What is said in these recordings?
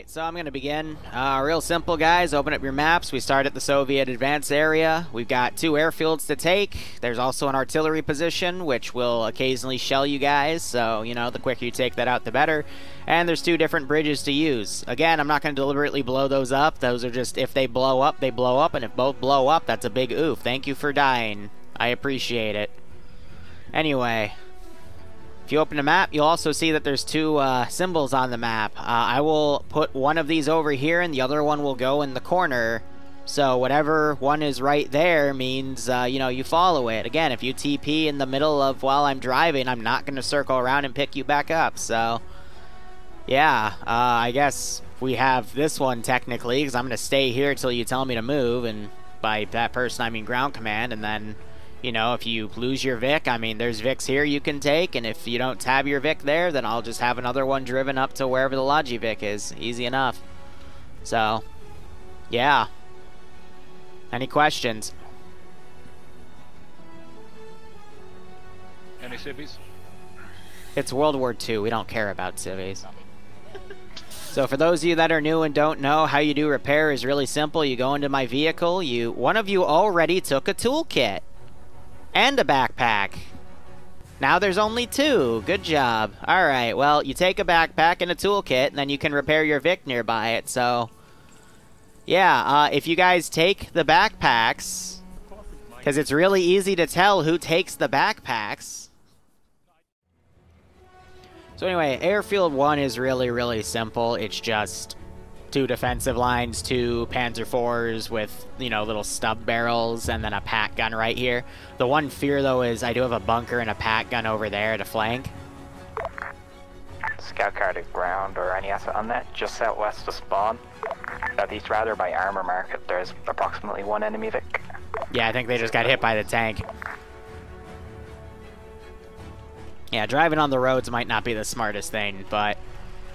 Alright, so I'm going to begin. Real simple, guys. Open up your maps. We start at the Soviet advance area. We've got 2 airfields to take. There's also an artillery position, which will occasionally shell you guys. So, you know, the quicker you take that out, the better. And there's 2 different bridges to use. Again, I'm not going to deliberately blow those up. Those are just, if they blow up, they blow up. And if both blow up, that's a big oof. Thank you for dying. I appreciate it. Anyway, if you open the map, you'll also see that there's 2 symbols on the map. I will put one of these over here, and the other one will go in the corner. So whatever one is right there means, you know, you follow it. Again, if you TP in the middle of while I'm driving, I'm not going to circle around and pick you back up. So, yeah, I guess we have this one technically, because I'm going to stay here till you tell me to move. And by that person, I mean ground command, and then... You know, if you lose your Vic, I mean, there's Vics here you can take, and if you don't tab your Vic there, then I'll just have another one driven up to wherever the Logi Vic is. Easy enough. So, yeah. Any questions? Any civvies? It's World War II. We don't care about civvies. So for those of you that are new and don't know, how you do repair is really simple. You go into my vehicle. One of you already took a toolkit. And a backpack. Now there's only 2. Good job. Alright, well, you take a backpack and a toolkit, and then you can repair your Vic nearby it, so... Yeah, if you guys take the backpacks... Because it's really easy to tell who takes the backpacks. So anyway, Airfield 1 is really, really simple. It's just... 2 defensive lines, 2 Panzer IVs with, you know, little stub barrels, and then a pack gun right here. The one fear, though, is I do have a bunker and a pack gun over there to flank. Scout car to ground or any asset on that, just southwest of spawn. Southeast rather by Armor Market, there's approximately 1 enemy Vic. Yeah, I think they just got hit by the tank. Yeah, driving on the roads might not be the smartest thing, but...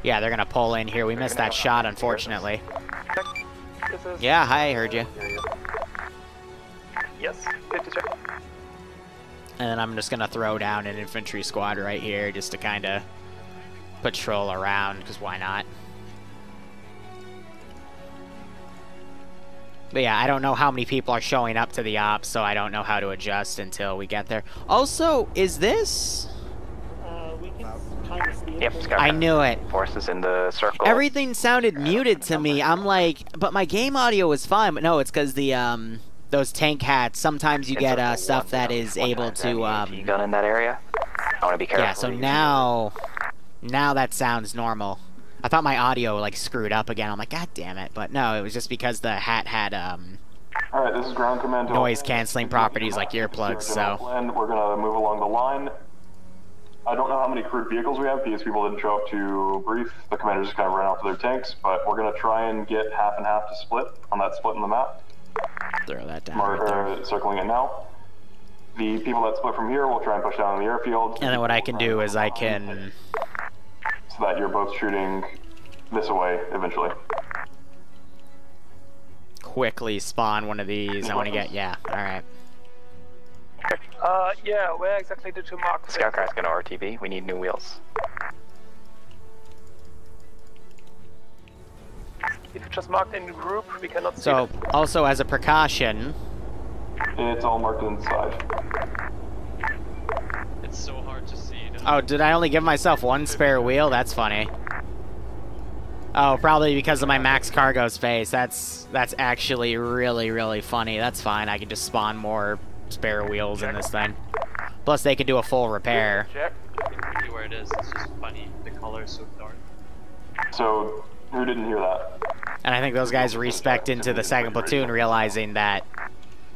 Yeah, they're gonna pull in here. We missed that shot, unfortunately. Yeah, hi, I heard you. Yes, good to check. And then I'm just gonna throw down an infantry squad right here just to kind of patrol around, because why not? But yeah, I don't know how many people are showing up to the ops, so I don't know how to adjust until we get there. Also, is this... Yep, I knew it. Forces in the circle. Everything sounded muted to me. I'm like, but my game audio was fine. But no, it's because the those tank hats. Sometimes you get stuff that is able to gun in that area. I want to be careful. Yeah, so now that sounds normal. I thought my audio like screwed up again. I'm like, God damn it! But no, it was just because the hat had All right, this is ground command. noise canceling properties like earplugs. So we're gonna move along the line. I don't know how many crewed vehicles we have because people didn't show up to brief. The commanders just kind of ran out to their tanks, but we're going to try and get half and half to split on that split in the map. Throw that down right there. Circling it now. The people that split from here will try and push down on the airfield. And then what I can do is I can... So that you're both shooting this away eventually. Quickly spawn one of these. I want to get... Yeah, alright. Yeah, where exactly did you mark? Scout car's gonna RTB, we need new wheels. If you just marked in the group, we cannot see So, it. also as a precaution... It's all marked inside. It's so hard to see. Oh, did I only give myself 1 spare wheel? That's funny. Oh, probably because of my max cargo space. That's actually really, really funny. That's fine, I can just spawn more spare wheels in this thing. Plus they can do a full repair. Check. You can see where it is. It's just funny. The color is so dark. So, who didn't hear that? And I think those guys respect into the 2nd platoon realizing that,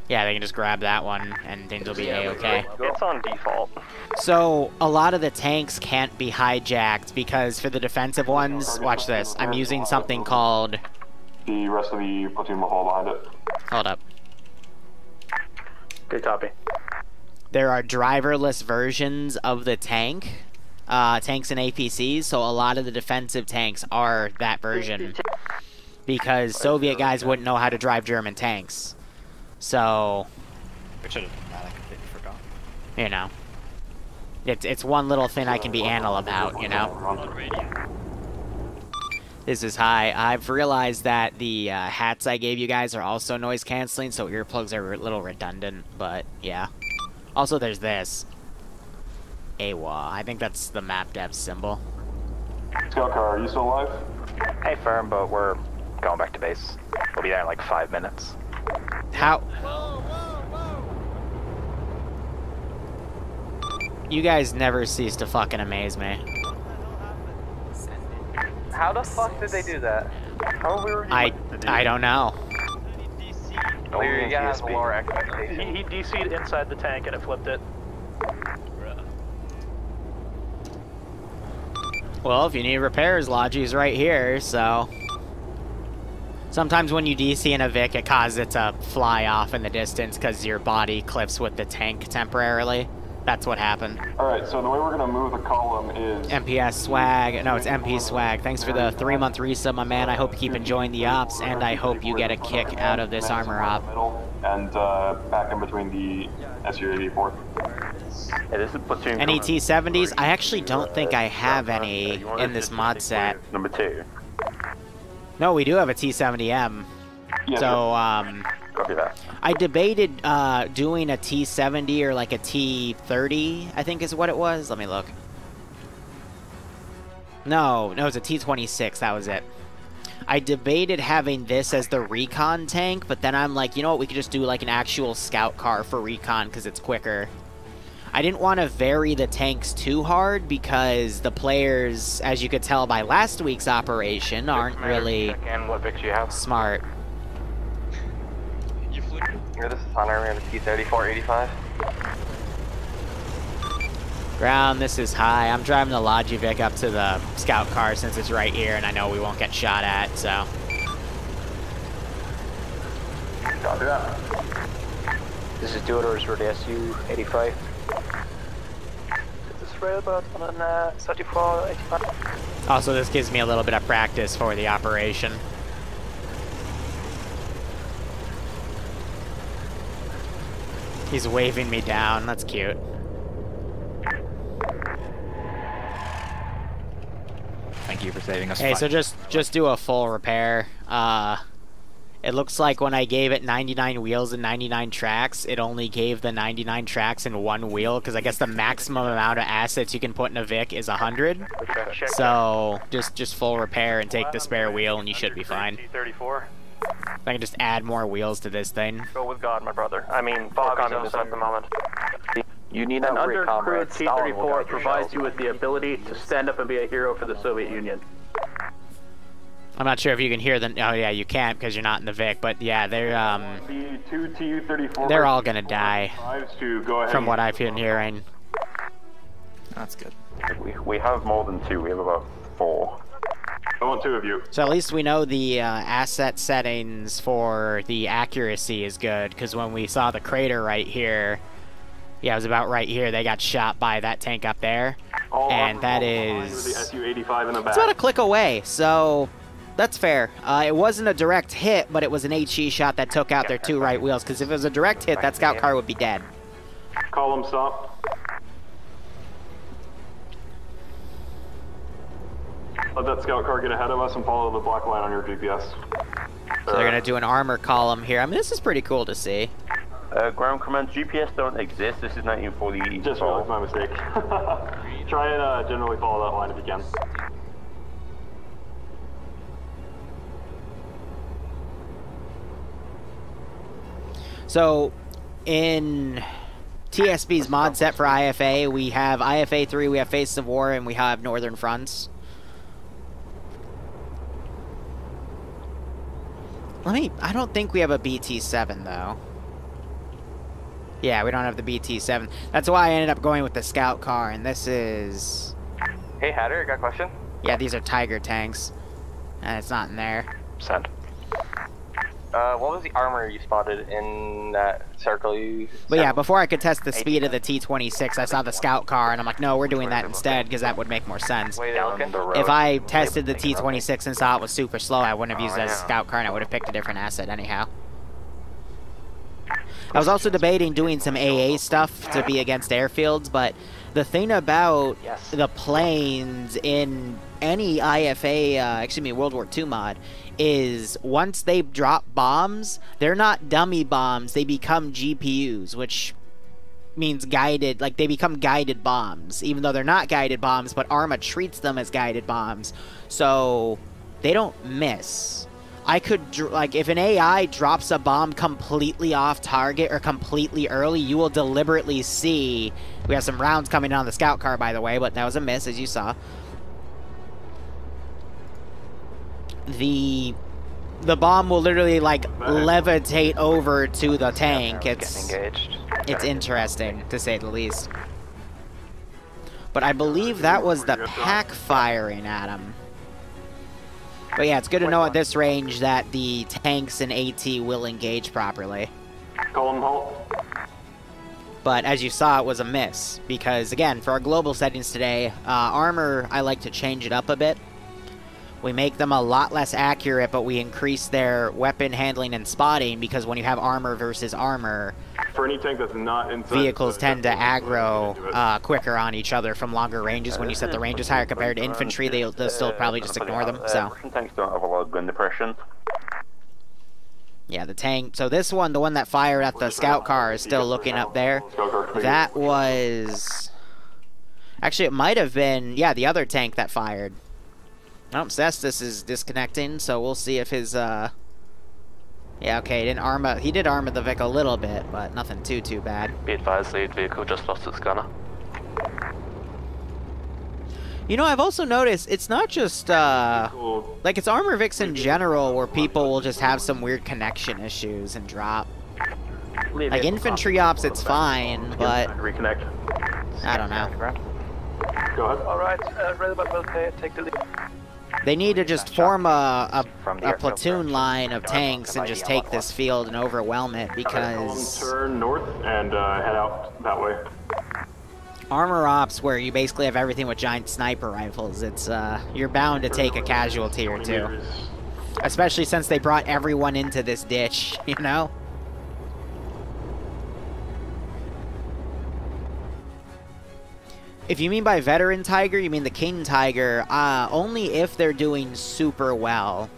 yeah, they can just grab that one and things will be A-okay. It's on default. So, a lot of the tanks can't be hijacked because for the defensive ones, watch this, I'm using something called... The rest of the platoon will fall behind it. Hold up. Good copy. There are driverless versions of the tank, tanks and APCs, so a lot of the defensive tanks are that version. Because Soviet guys wouldn't know how to drive German tanks. So... We should have done that, I completely forgot. You know. It's one little thing I can be anal about, you know? On radio. This is high. I've realized that the hats I gave you guys are also noise canceling, so earplugs are a little redundant, but yeah. Also, there's this. AWA. I think that's the map dev symbol. Scout car, are you still alive? Hey, firm, but we're going back to base. We'll be there in like 5 minutes. How? You guys never cease to fucking amaze me. How the fuck did they do that? How were you I don't know. Liru, you gotta have a lower expectation. He DC'd inside the tank and it flipped it. Well, if you need repairs, Logi's right here, so... Sometimes when you DC in a Vic, it causes it to fly off in the distance because your body clips with the tank temporarily. That's what happened. Alright, so the way we're gonna move the column is... MPS swag. No, it's MP swag. Thanks for the 3-month resub, my man. I hope you keep enjoying the ops, and I hope you get a kick out of this armor op. And back in between the SU-84. Hey, this is platoon. Any T-70s? I actually don't think I have any in this mod set. Number 2. No, we do have a T-70M. Yeah, So, Copy that. I debated doing a T-70 or like a T-30, I think is what it was. Let me look. No, it was a T-26, that was it. I debated having this as the recon tank, but then I'm like, you know what, we could just do like an actual scout car for recon because it's quicker. I didn't want to vary the tanks too hard because the players, as you could tell by last week's operation, aren't really And what Vic do you have? smart. Here, this is Hunter. We have a T-34-85. Ground, this is high. I'm driving the Logivic up to the scout car since it's right here and I know we won't get shot at, so. Copy that. This is Deodor's for the SU-85. This is railboat on an 34-85. Also, this gives me a little bit of practice for the operation. He's waving me down. That's cute. Thank you for saving us. Hey, so just do a full repair. It looks like when I gave it 99 wheels and 99 tracks, it only gave the 99 tracks in one wheel, because I guess the maximum amount of assets you can put in a Vic is 100. So just full repair and take the spare wheel and you should be fine. T-34. If I can just add more wheels to this thing. Go with God, my brother. I mean, fuck communism at the moment. You need An a recon undercrewed rate. Stalin will T-34 guide your provides shells. you with the ability to stand up and be a hero for the Soviet Union. I'm not sure if you can hear them. Oh yeah, you can't because you're not in the Vic. But yeah, The 2 Tu-34 they're all gonna die to go ahead from what I've been hearing. That's good. We have more than 2. We have about 4. I want 2 of you. So at least we know the asset settings for the accuracy is good, because when we saw the crater right here, yeah, it was about right here, they got shot by that tank up there, and that is... The SU-85 in the back. It's about a click away, so that's fair. It wasn't a direct hit, but it was an HE shot that took out their 2 right wheels, because if it was a direct hit, that scout car would be dead. Column stop. Let that scout car get ahead of us and follow the black line on your GPS. So they're gonna do an armor column here. I mean, this is pretty cool to see. Ground command, GPS don't exist. This is 1940. Just realized my mistake. Try and generally follow that line if you can. So, in TSB's mod set for IFA, we have IFA 3, we have Faces of War, and we have Northern Fronts. I don't think we have a BT-7, though. Yeah, we don't have the BT-7. That's why I ended up going with the scout car, and this is... Hey, Hatter, I got a question. Yeah, these are Tiger tanks, and it's not in there. Send. What was the armor you spotted in that circle you... But yeah, before I could test the speed of the T-26, I saw the scout car, and I'm like, no, we're doing that instead, because that would make more sense. Way down the road. If I tested the T-26 and saw it was super slow, I wouldn't have used it as a scout car, and I would have picked a different asset anyhow. I was also debating doing some AA stuff to be against airfields, but the thing about the planes in any IFA, excuse me, World War II mod, is once they drop bombs, they're not dummy bombs, they become GPUs, which means guided, like they become guided bombs, even though they're not guided bombs, but Arma treats them as guided bombs, so they don't miss. I could, like, if an AI drops a bomb completely off target or completely early, you will deliberately see, we have some rounds coming down the scout car, by the way, but that was a miss, as you saw. The bomb will literally, like, levitate over to the tank. It's interesting, to say the least. But I believe that was the pack firing at him. But yeah, it's good to know at this range that the tanks and AT will engage properly. Call him halt. But as you saw, it was a miss. Because, again, for our global settings today, armor, I like to change it up a bit. We make them a lot less accurate, but we increase their weapon handling and spotting, because when you have armor versus armor, for any tank that's not inside, vehicles tend to aggro quicker on each other from longer ranges. When you set the ranges higher compared to infantry, they'll still probably just ignore them. So Russian tanks don't have a lot of gun depression. yeah, the tank. So this one, the one that fired at the scout car, is still looking up there. That was... Actually, it might have been, yeah, the other tank that fired. Oh, Cestus is disconnecting, so we'll see if his, yeah, okay, he did armor the Vic a little bit, but nothing too bad. Be advised, lead vehicle just lost its gunner. You know, I've also noticed, it's not just, like, it's armor Vics in general where people will just have some weird connection issues and drop. Like, infantry ops, it's fine, but... Reconnect. I don't know. Go ahead. Alright, Redbud will take the lead. They need to just form a platoon line of tanks and just take this field and overwhelm it, because... Turn north and head out that way. Armor ops, where you basically have everything with giant sniper rifles, it's, you're bound to take a casualty or two. Especially since they brought everyone into this ditch, you know? If you mean by veteran Tiger, you mean the King Tiger, only if they're doing super well.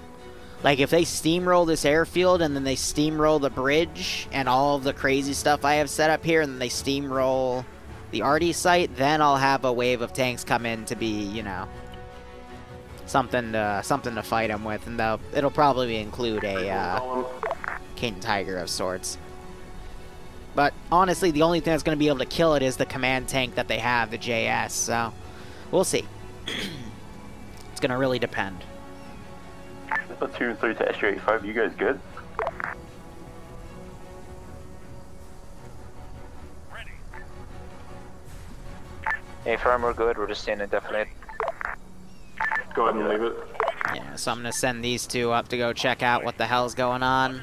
Like, if they steamroll this airfield and then they steamroll the bridge and all of the crazy stuff I have set up here, and then they steamroll the Arty site, then I'll have a wave of tanks come in to be, you know, something to fight them with, and it'll probably include a King Tiger of sorts. But honestly, the only thing that's going to be able to kill it is the command tank that they have, the JS, so we'll see. It's going to really depend. Platoon 3 to SU-85, you guys good? Hey, firm, we're good. We're just staying indefinite. Go ahead and leave it. Yeah, so I'm going to send these two up to go check out what the hell's going on.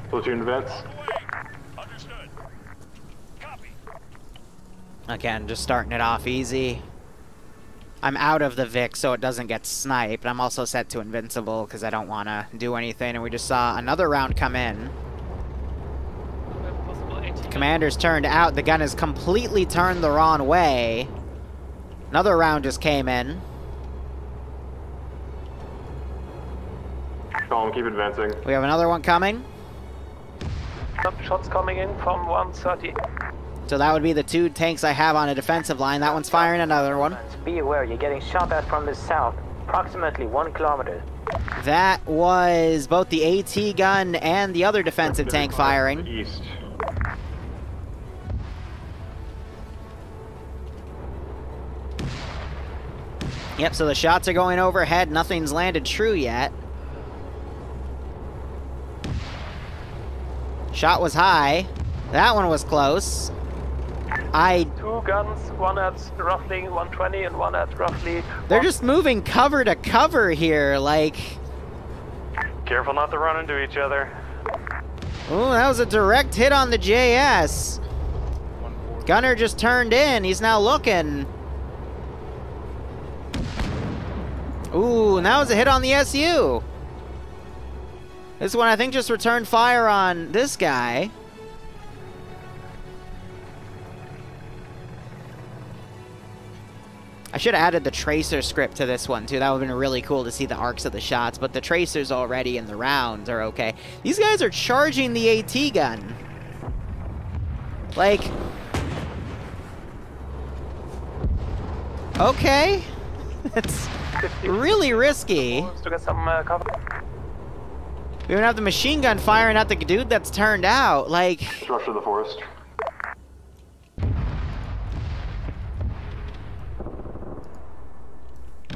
Platoon advance. Again, just starting it off easy. I'm out of the Vic, so it doesn't get sniped. I'm also set to invincible because I don't want to do anything. And we just saw another round come in. Commander's turned out. The gun is completely turned the wrong way. Another round just came in. Column, keep advancing. We have another one coming. Some shots coming in from 130. So that would be the two tanks I have on a defensive line. That one's firing another one. Be aware, you're getting shot at from the south, approximately 1 kilometer. That was both the AT gun and the other defensive tank firing. East. Yep, so the shots are going overhead. Nothing's landed true yet. Shot was high. That one was close. Two guns, one at roughly 120 and one at roughly... They're just moving cover to cover here, like... Careful not to run into each other. Ooh, that was a direct hit on the JS. Gunner just turned in. He's now looking. Ooh, and that was a hit on the SU. This one, I think, just returned fire on this guy. I should have added the tracer script to this one, too. That would have been really cool to see the arcs of the shots, but the tracers already in the rounds are okay. These guys are charging the AT gun. Like... Okay. It's really risky. To get some cover. We don't have the machine gun firing at the dude that's turned out. Like... Rush to the forest.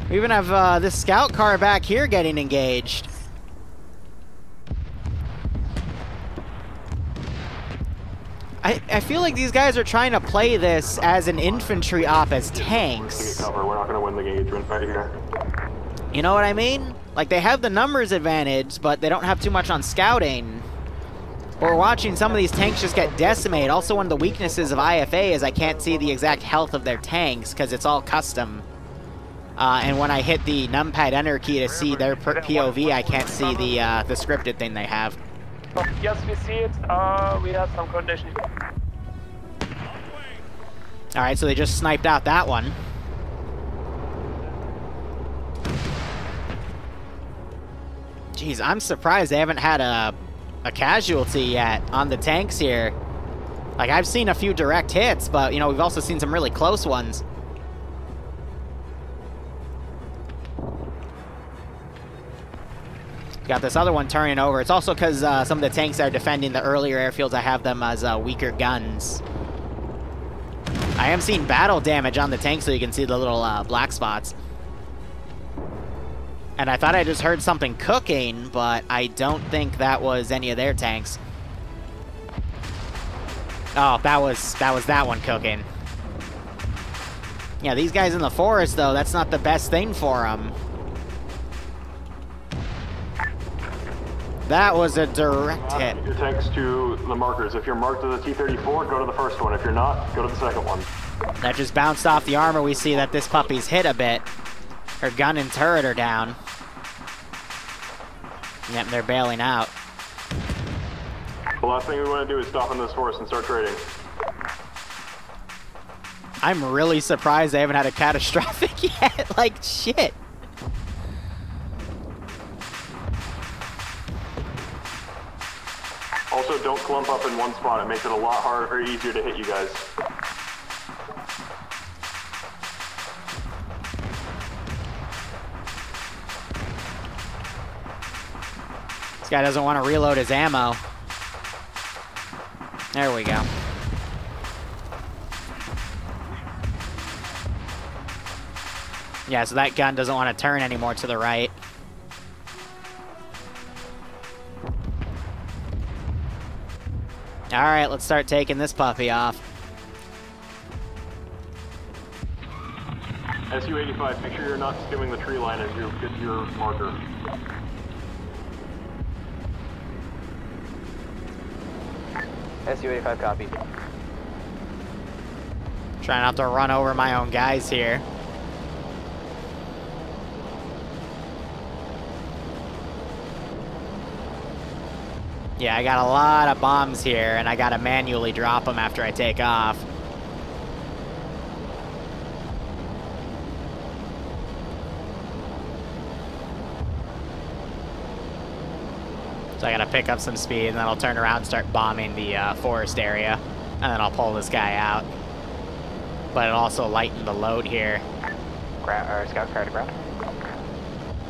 We even have this scout car back here getting engaged. I feel like these guys are trying to play this as an infantry op as tanks. To get cover. We're not going to win the engagement right here. You know what I mean? Like, they have the numbers advantage, but they don't have too much on scouting. We're watching some of these tanks just get decimated. Also, one of the weaknesses of IFA is I can't see the exact health of their tanks because it's all custom. And when I hit the numpad enter key to see their POV, I can't see the scripted thing they have. Yes, we see it. We have some conditions. Alright, so they just sniped out that one. Jeez, I'm surprised they haven't had a casualty yet on the tanks here. Like, I've seen a few direct hits, but, you know, we've also seen some really close ones. Got this other one turning over. It's also because some of the tanks that are defending the earlier airfields, I have them as weaker guns. I am seeing battle damage on the tank, so you can see the little black spots. And I thought I just heard something cooking, but I don't think that was any of their tanks. Oh, that was that one cooking. Yeah, these guys in the forest, though, that's not the best thing for them. That was a direct hit. Your tanks to the markers. If you're marked to the T-34, go to the first one. If you're not, go to the second one. That just bounced off the armor. We see that this puppy's hit a bit. Her gun and turret are down. Yep, they're bailing out. The last thing we want to do is stop in this forest and start trading. I'm really surprised they haven't had a catastrophic yet. Like, shit. Also, don't clump up in one spot. It makes it a lot harder or easier to hit you guys. This guy doesn't want to reload his ammo. There we go. Yeah, so that gun doesn't want to turn anymore to the right. Alright, let's start taking this puppy off. SU-85, make sure you're not skimming the tree line as you get your marker. SU-85 copy. Trying not to run over my own guys here. Yeah, I got a lot of bombs here, and I gotta manually drop them after I take off. So I gotta pick up some speed, and then I'll turn around and start bombing the forest area. And then I'll pull this guy out. But it'll also lighten the load here. Scout car to ground.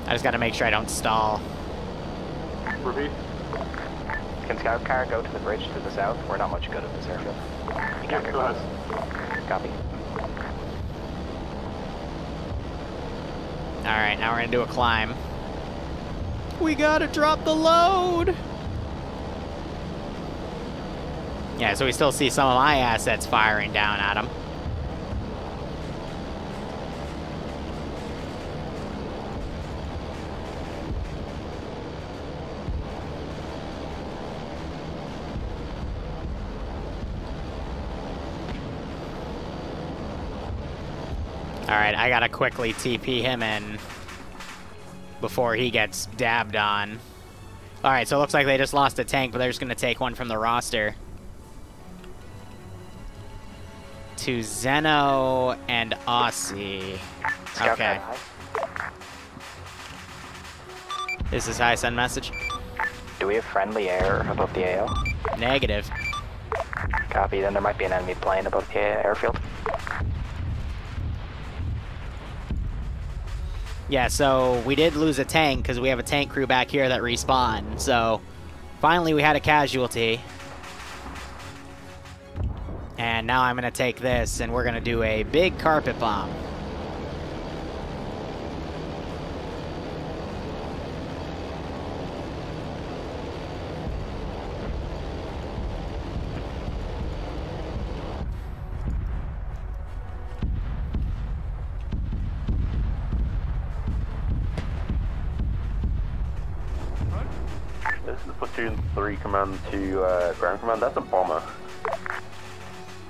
I just gotta make sure I don't stall. Repeat. Can scout car go to the bridge to the south? We're not much good at this airfield. You can't get Go close. ahead. Copy. Alright, now we're gonna do a climb. We gotta drop the load! Yeah, so we still see some of my assets firing down at him. Alright, I gotta quickly TP him in before he gets dabbed on. Alright, so it looks like they just lost a tank, but they're just gonna take one from the roster. to Zeno and Aussie. Scout Okay. pad high. This is high, send message. Do we have friendly air above the AO? Negative. Copy, then there might be an enemy plane above the airfield. Yeah, so we did lose a tank because we have a tank crew back here that respawned. So finally we had a casualty. And now I'm going to take this and we're going to do a big carpet bomb. This is the platoon 3 command to ground command. That's a bomber.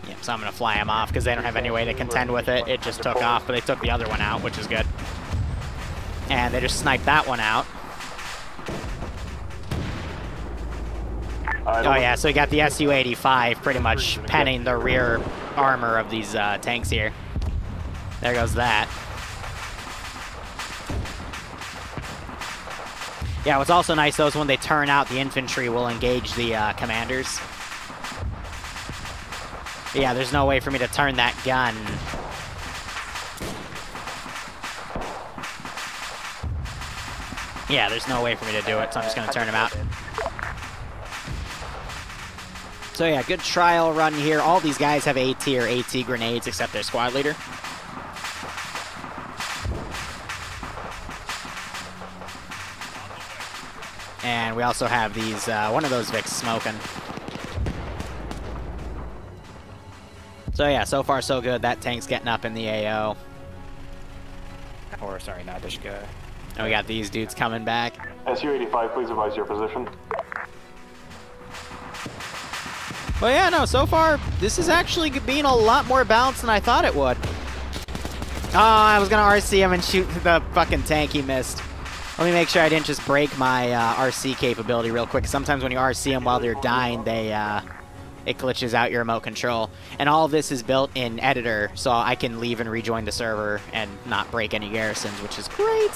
Yeah, so I'm going to fly them off because they don't have any way to contend with it. It just took off, but they took the other one out, which is good. And they just sniped that one out. Oh yeah, so you got the Su-85 pretty much penning the rear armor of these tanks here. There goes that. Yeah, what's also nice though is when they turn out, the infantry will engage the commanders. Yeah, there's no way for me to turn that gun. Yeah, there's no way for me to do it, so I'm just going to turn them out. So yeah, good trial run here. All these guys have AT or AT grenades except their squad leader. And we also have these, one of those Vics smoking. So yeah, so far so good. That tank's getting up in the AO. Or, sorry, not Dishka. And we got these dudes coming back. Su-85, please advise your position. Well, yeah, no, so far, this is actually being a lot more balanced than I thought it would. Oh, I was going to RC him and shoot the fucking tank he missed. Let me make sure I didn't just break my RC capability real quick. Sometimes when you RC them while they're dying, it glitches out your remote control. And all of this is built in editor, so I can leave and rejoin the server and not break any garrisons, which is great.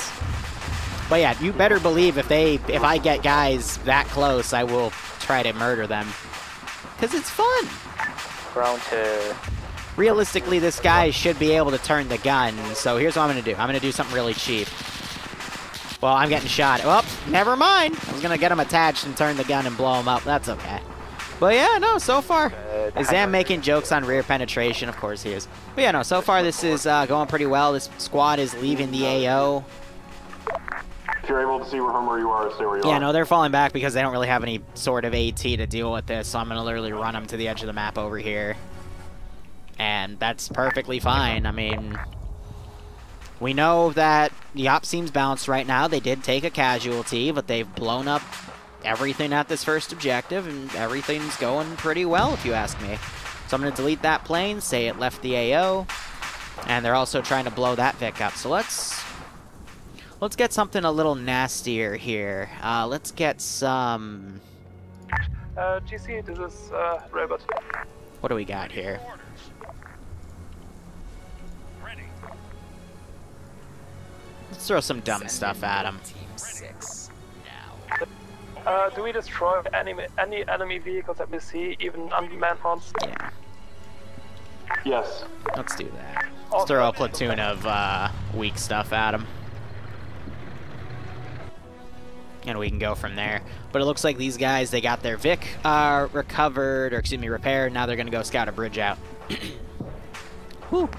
But yeah, you better believe if I get guys that close, I will try to murder them. Because it's fun. Ground to... Realistically, this guy should be able to turn the gun, so here's what I'm going to do. I'm going to do something really cheap. Well, I'm getting shot. Well, never mind. I was going to get him attached and turn the gun and blow him up. That's okay. But yeah, no, so far. Is Zam making jokes on rear penetration? Of course he is. But yeah, no, so far this is going pretty well. This squad is leaving the AO. If you're able to see from where you are, stay where you are. Yeah, no, they're falling back because they don't really have any sort of AT to deal with this, so I'm going to literally run them to the edge of the map over here. And that's perfectly fine. I mean, we know that the op seems balanced right now. They did take a casualty, but they've blown up everything at this first objective, and everything's going pretty well, if you ask me. So I'm going to delete that plane, say it left the AO, and they're also trying to blow that Vic up. So let's get something a little nastier here. Let's get some... GC, this is Robot. What do we got here? Let's throw some dumb stuff at him. Do we destroy any enemy vehicles that we see, even unmanned ones? Yeah. Yes. Let's do that. Let's throw a platoon of weak stuff at him. And we can go from there. But it looks like these guys, they got their Vic recovered, or excuse me, repaired. Now they're going to go scout a bridge out. Whew.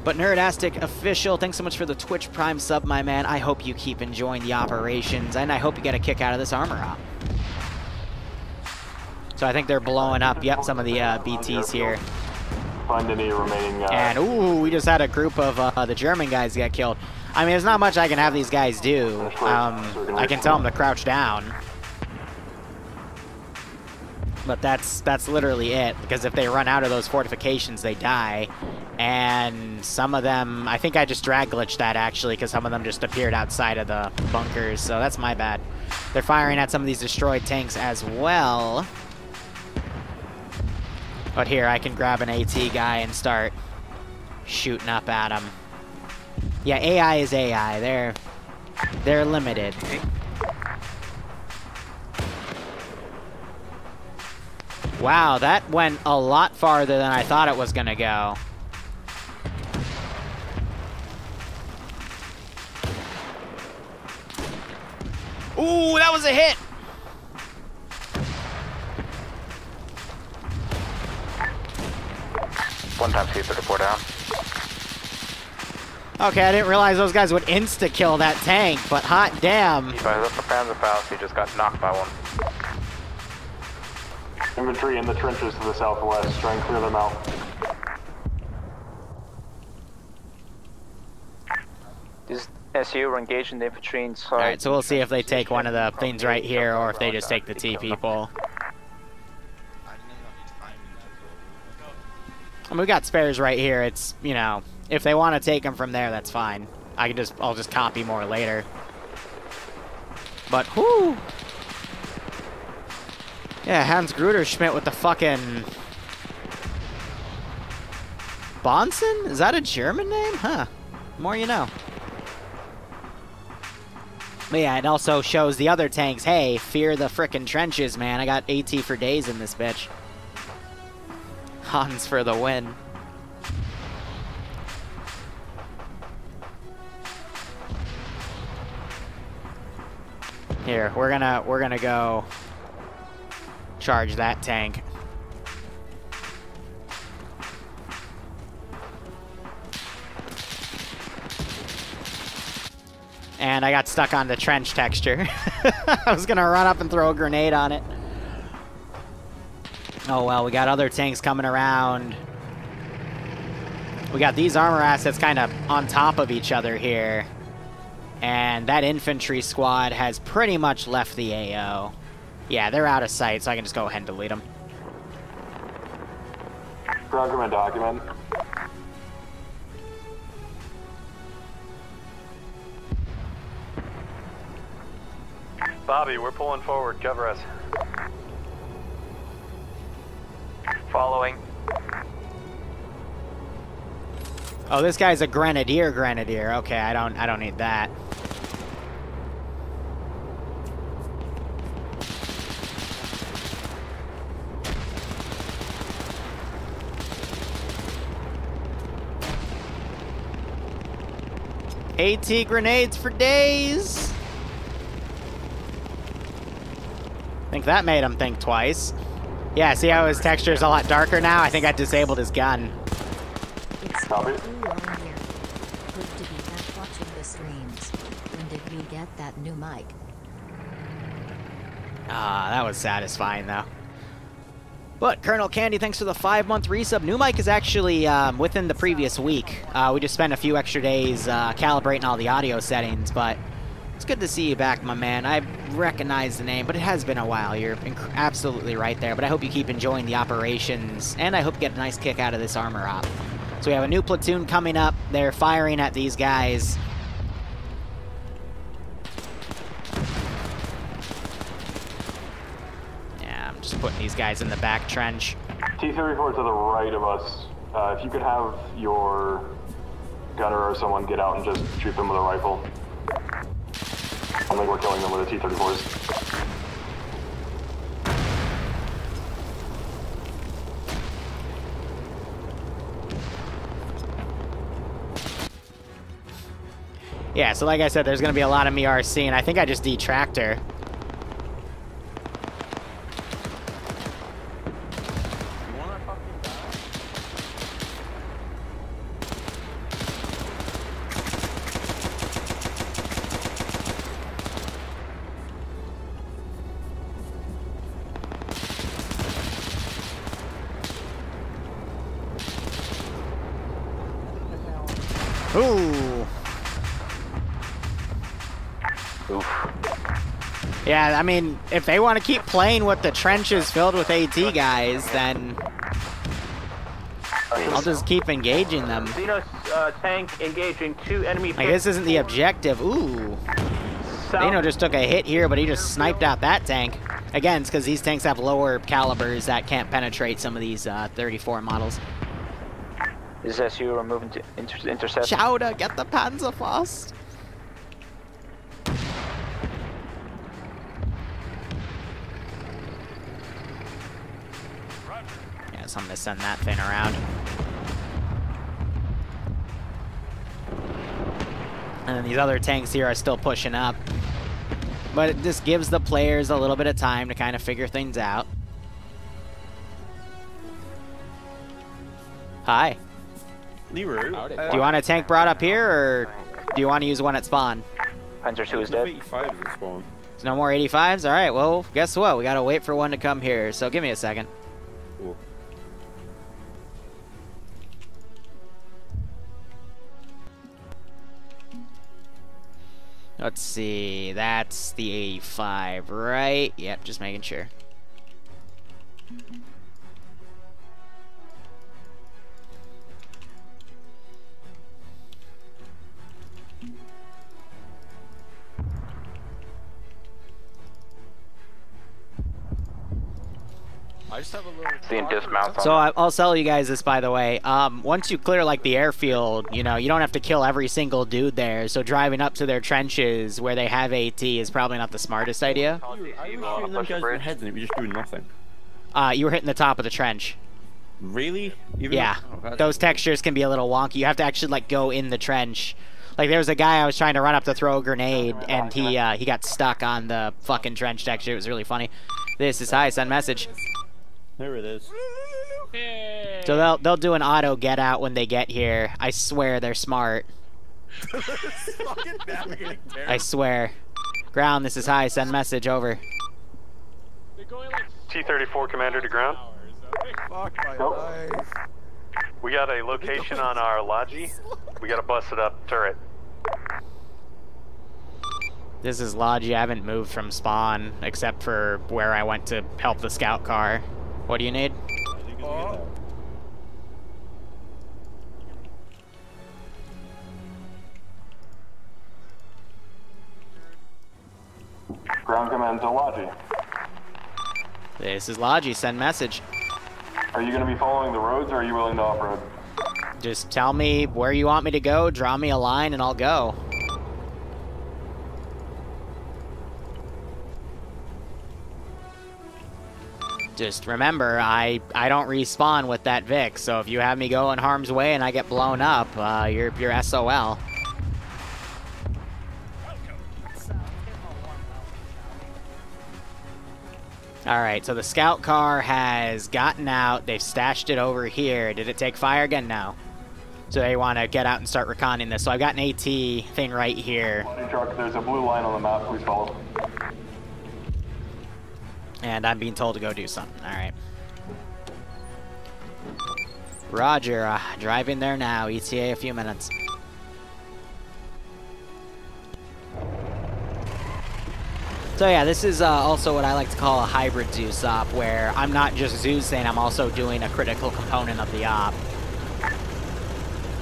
But Nerdastic Official, thanks so much for the Twitch Prime sub, my man. I hope you keep enjoying the operations, and I hope you get a kick out of this armor op. So I think they're blowing up, yep, some of the BTs here. Find any remaining... And, ooh, we just had a group of the German guys get killed. I mean, there's not much I can have these guys do. I can tell them to crouch down. But that's literally it, because if they run out of those fortifications, they die. And some of them, I think I just drag glitched that, actually, because some of them just appeared outside of the bunkers, so that's my bad. They're firing at some of these destroyed tanks as well. But here, I can grab an AT guy and start shooting up at him. Yeah, AI is AI. They're limited. Wow, that went a lot farther than I thought it was gonna go. Ooh, that was a hit! One time C-34 down. Okay, I didn't realize those guys would insta-kill that tank, but hot damn. If I was up for Panzer Faust, he just got knocked by one. Infantry in the trenches to the southwest. Try and clear them out. This SU are engaging the infantry inside. Alright, so we'll see if they take one of the things right here, or if they just take the T people. I mean, we got spares right here. It's, you know, if they want to take them from there, that's fine. I'll just copy more later. But, whoo! Yeah, Hans Gruder-Schmidt with the fucking... Bonson? Is that a German name? Huh. The more you know. But yeah, it also shows the other tanks, hey, fear the frickin' trenches, man. I got AT for days in this bitch. Hans for the win. Here, we're gonna go charge that tank. And I got stuck on the trench texture. I was gonna run up and throw a grenade on it. Oh well, we got other tanks coming around. We got these armor assets kind of on top of each other here. And that infantry squad has pretty much left the AO. Yeah, they're out of sight, so I can just go ahead and delete them. Ground command document. Bobby, we're pulling forward. Cover us. Following. Oh, this guy's a grenadier. Okay, I don't need that. AT grenades for days. I think that made him think twice. Yeah, see how his texture is a lot darker now? I think I disabled his gun. It's been too long here. Good to be back watching the streams. When did we get that new mic? Ah, that was satisfying, though. But, Colonel Candy, thanks for the 5-month resub. New mic is actually within the previous week. We just spent a few extra days calibrating all the audio settings, but it's good to see you back, my man. I recognize the name, but it has been a while. You're absolutely right there, but I hope you keep enjoying the operations, and I hope you get a nice kick out of this armor op. So we have a new platoon coming up. They're firing at these guys. Yeah, I'm just putting these guys in the back trench. T-34 to the right of us. If you could have your gunner or someone get out and just shoot them with a rifle. I think we're killing them with the T-34s. Yeah, so like I said, there's going to be a lot of me RC, and I think I just detracked her. Ooh. Oof. Yeah, I mean, if they want to keep playing with the trenches filled with AT guys, then I'll just keep engaging them. Xenos tank engaging 2 enemy. Like, this isn't the objective. Ooh. Zeno just took a hit here, but he just sniped out that tank. Again, it's because these tanks have lower calibers that can't penetrate some of these 34 models. This is SU, we're moving to intercept. Chowder, get the Panzerfaust! Yeah, so I'm gonna send that thing around. And then these other tanks here are still pushing up. But it just gives the players a little bit of time to kind of figure things out. Hi. Liru. Do you want a tank brought up here, or do you want to use one at spawn? Panzer 2 is dead. 85 at spawn. There's no more 85s? Alright, well, guess what? We gotta wait for one to come here, so give me a second. Cool. Let's see, that's the 85, right? Yep, just making sure. I just have a little... Seeing dismounts on So I'll tell you guys this, by the way. Once you clear, like, the airfield, you know, you don't have to kill every single dude there. So driving up to their trenches where they have AT is probably not the smartest idea. I was shooting them guys in the head and it was just doing nothing. You were hitting the top of the trench. Really? Even Yeah. Those textures can be a little wonky. You have to actually, like, go in the trench. Like, there was a guy I was trying to run up to throw a grenade, and he got stuck on the fucking trench texture. It was really funny. This is hi, send message. There it is. So they'll do an auto get out when they get here. I swear they're smart. I swear. Ground, this is hi, send message, over. T-34 Commander to ground. Fuck my life. We got a location on our Logi. We got a busted up turret. This is Logi. I haven't moved from spawn, except for where I went to help the scout car. What do you need? Ground command to Logi. This is Logi. Send message. Are you going to be following the roads, or are you willing to off-road? Just tell me where you want me to go, draw me a line, and I'll go. Just remember, I don't respawn with that Vic, so if you have me go in harm's way and I get blown up, you're SOL. Alright, so the scout car has gotten out. They've stashed it over here. Did it take fire again? No. So they want to get out and start reconning this. So I've got an AT thing right here. Truck, there's a blue line on the map. Please follow. And I'm being told to go do something. Alright. Roger. Driving there now. ETA a few minutes. So yeah, this is also what I like to call a hybrid Zeus op, where I'm not just Zeusing, I'm also doing a critical component of the op.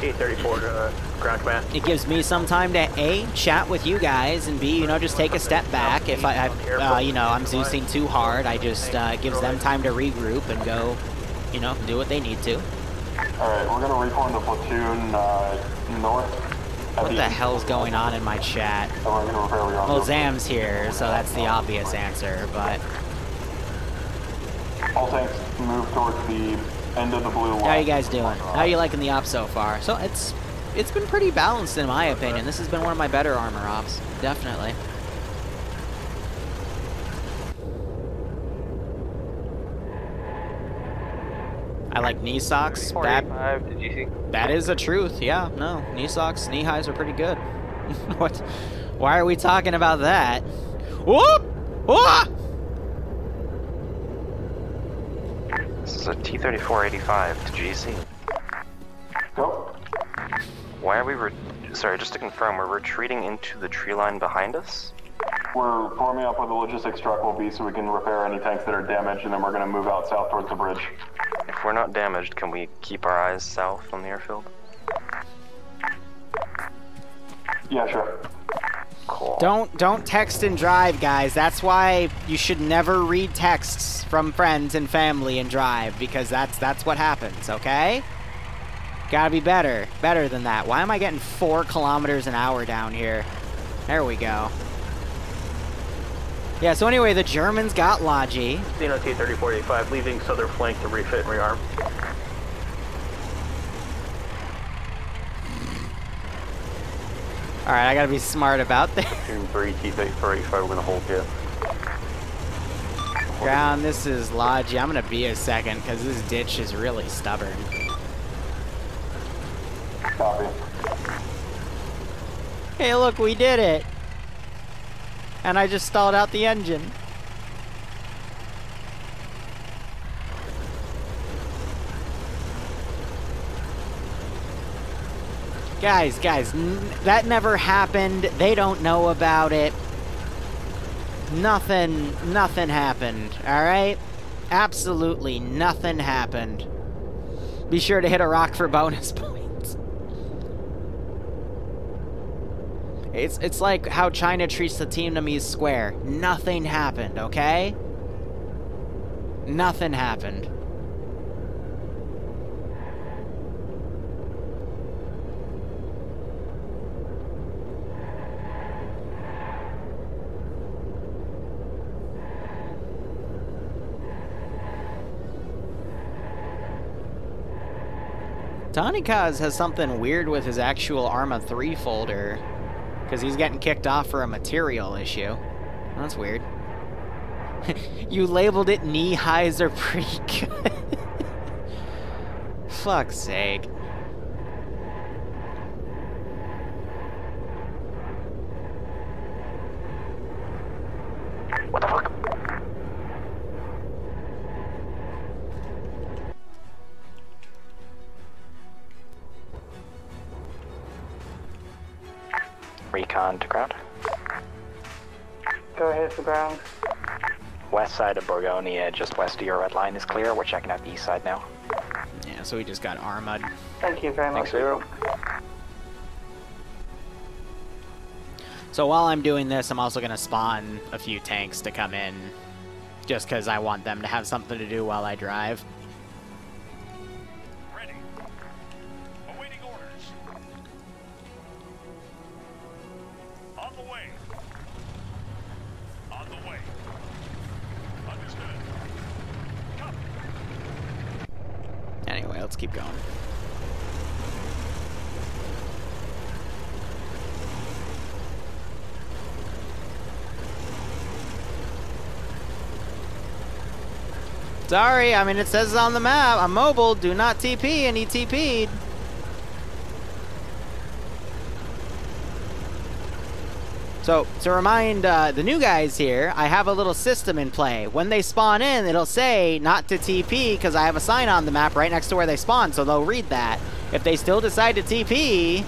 T-34 to ground command. It gives me some time to A, chat with you guys, and B, you know, just take a step back. If you know, I'm Zeusing too hard, I just gives them time to regroup and go, you know, do what they need to. Alright, we're gonna reform the platoon north. What the hell's going on in my chat? Well, Zam's here, so that's the obvious answer, but... All tanks move towards the end of the blue line. How you guys doing? How you liking the op so far? So it's been pretty balanced in my opinion. This has been one of my better armor ops, definitely. I like knee socks. That is the truth. Yeah, no, knee socks, knee highs are pretty good. What? Why are we talking about that? Whoop! Whoop! This is a T-34-85 to GC. Go. Why are we sorry, just to confirm, we're retreating into the tree line behind us? We're forming up where the logistics truck will be so we can repair any tanks that are damaged, and then we're going to move out south towards the bridge. If we're not damaged, can we keep our eyes south on the airfield? Yeah, sure. Cool. Don't text and drive, guys. That's why you should never read texts from friends and family and drive, because that's what happens, okay? Gotta be better than that. Why am I getting 4 kilometers an hour down here? There we go. Yeah, so anyway, the Germans got Logi. Xeno T-3045, leaving southern flank to refit and rearm. Alright, I gotta be smart about this. Platoon 3 T-3045, we're gonna hold here. Ground, this is Logi. I'm gonna be a second, because this ditch is really stubborn. Copy. Hey, look, we did it! And I just stalled out the engine. Guys, that never happened. They don't know about it. Nothing happened, alright? Absolutely nothing happened. Be sure to hit a rock for bonus points. It's like how China treats the Vietnamese square. Nothing happened, okay? Nothing happened. Tanikaz has something weird with his actual Arma 3 folder. Because he's getting kicked off for a material issue. That's weird. You labeled it knee highs are pretty good. Fuck's sake. What the fuck? Recon to ground. Go ahead to ground. West side of Bohemia, just west of your red line is clear. We're checking out the east side now. Yeah, so we just got Arma'd. Thank you very much, Zero. So while I'm doing this, I'm also going to spawn a few tanks to come in. Just because I want them to have something to do while I drive. Ready. Awaiting orders. On the way. On the way. Understood. Copy. Anyway, let's keep going. Sorry, I mean, it says on the map, I'm mobile, do not TP, and he TP'd. So, to remind the new guys here, I have a little system in play. When they spawn in, it'll say not to TP, because I have a sign on the map right next to where they spawn, so they'll read that. If they still decide to TP,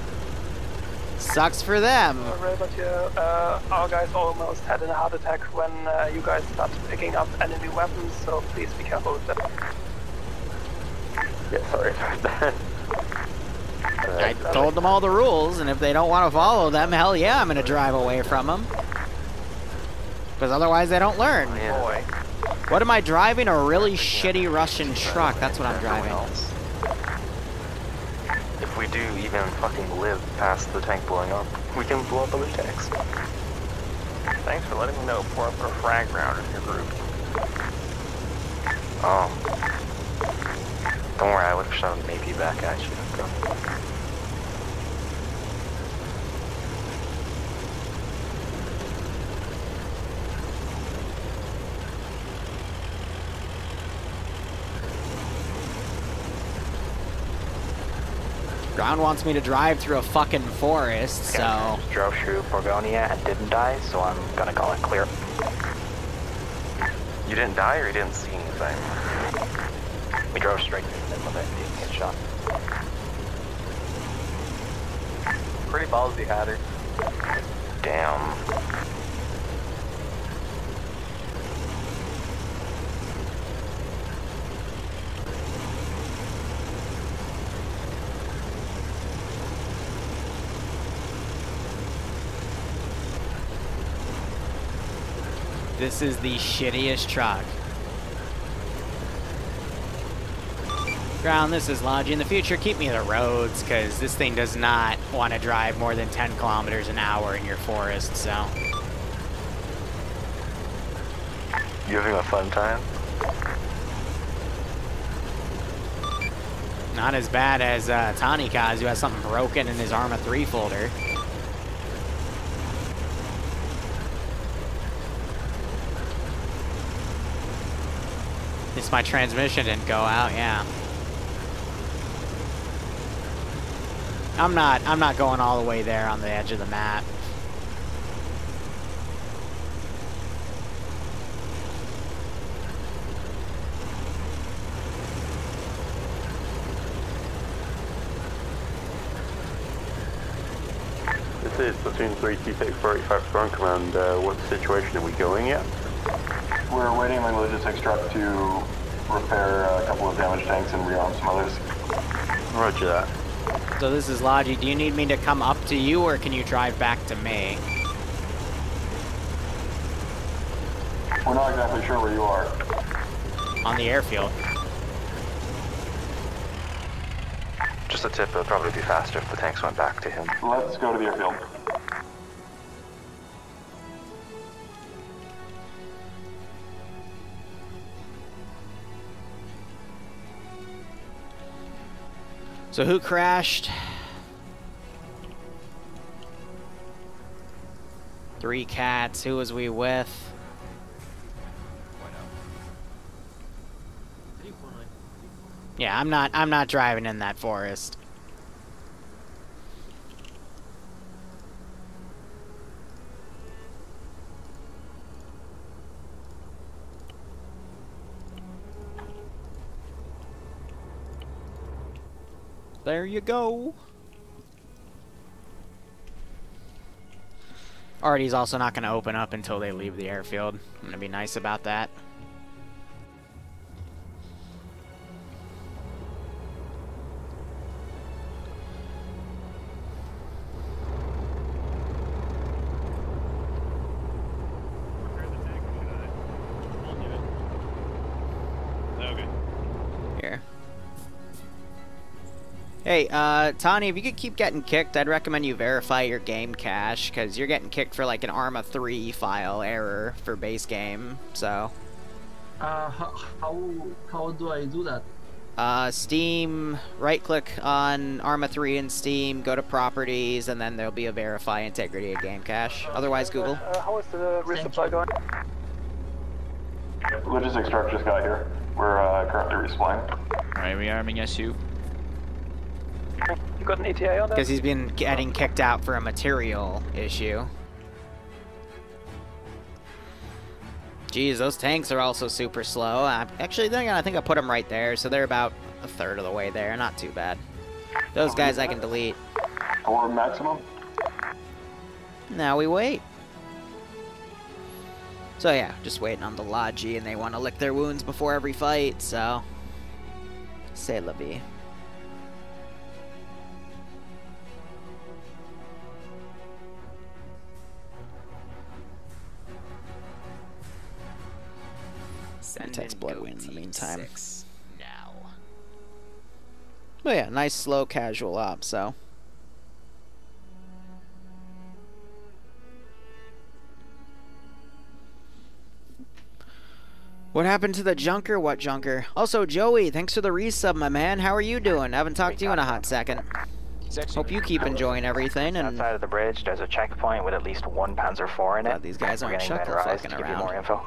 sucks for them. Alright, but our guys almost had a heart attack when you guys started picking up enemy weapons, so please be careful with that. Yeah, sorry about that. I told them all the rules, and if they don't want to follow them, hell yeah, I'm going to drive away from them. Because otherwise they don't learn. Yeah. What am I driving? A really shitty Russian truck. That's what I'm driving. If we do even fucking live past the tank blowing up, we can blow up other tanks. Thanks for letting me know for a frag round in your group. Don't worry, I would have shot an AP back at you. Go. Ground wants me to drive through a fucking forest, so... Drove through Bohemia and didn't die, so I'm gonna call it clear. You didn't die or you didn't see anything? We drove straight through the middle of it and didn't get shot. Pretty ballsy, Hatter. Damn. This is the shittiest truck. Ground, this is Logi. In the future, keep me the roads, because this thing does not want to drive more than 10 kilometers an hour in your forest, so. You having a fun time? Not as bad as Tanikaz, who has something broken in his Arma 3 folder. At least my transmission didn't go out, yeah. I'm not going all the way there on the edge of the map. This is Platoon 3 T-45 Ground Command. What's the situation? Are we going yet? We're waiting on the logistics truck to repair a couple of damaged tanks and rearm some others. Roger that. So this is Logi. Do you need me to come up to you, or can you drive back to me? We're not exactly sure where you are. On the airfield. Just a tip, it'll probably be faster if the tanks went back to him. Let's go to the airfield. So who crashed? 3 cats. Who was we with? Yeah, I'm not driving in that forest. There you go. Artie's also not going to open up until they leave the airfield. I'm going to be nice about that. Here. Hey, Tani, if you could keep getting kicked, I'd recommend you verify your game cache, because you're getting kicked for like an Arma 3 file error for base game, so. How do I do that? Steam, right-click on Arma 3 in Steam, go to Properties, and then there'll be a Verify Integrity of Game Cache. Otherwise, Google. How is the resupply going? Logistics truck just got here. We're currently resupplying. Alright, rearming SU. You got an ETA on that? Because he's been getting kicked out for a material issue. Geez, those tanks are also super slow. Actually, I think I put them right there, so they're about a third of the way there. Not too bad. Those guys I can delete. Or maximum? Now we wait. So yeah, just waiting on the Logi, and they want to lick their wounds before every fight, so. C'est la vie. Text Bloodwind in the meantime. Now. But yeah, nice slow casual op, so. What happened to the junker? What junker? Also, Joey, thanks for the resub, my man. How are you doing? I haven't talked to you in a hot second. Hope you keep enjoing everything. And outside of the bridge, there's a checkpoint with at least 1 Panzer IV in it. These guys aren't chuckle fucking around. More info.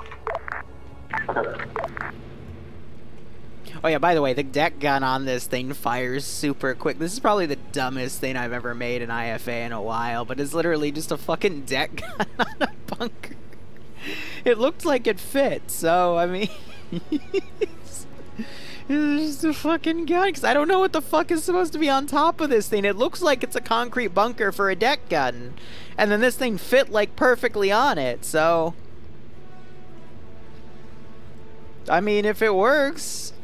Oh yeah, by the way, the deck gun on this thing fires super quick. This is probably the dumbest thing I've ever made in IFA in a while, but it's literally just a fucking deck gun on a bunker. It looked like it fit, so, I mean... it's just a fucking gun, because I don't know what the fuck is supposed to be on top of this thing. It looks like it's a concrete bunker for a deck gun. And then this thing fit, like, perfectly on it, so... I mean, if it works,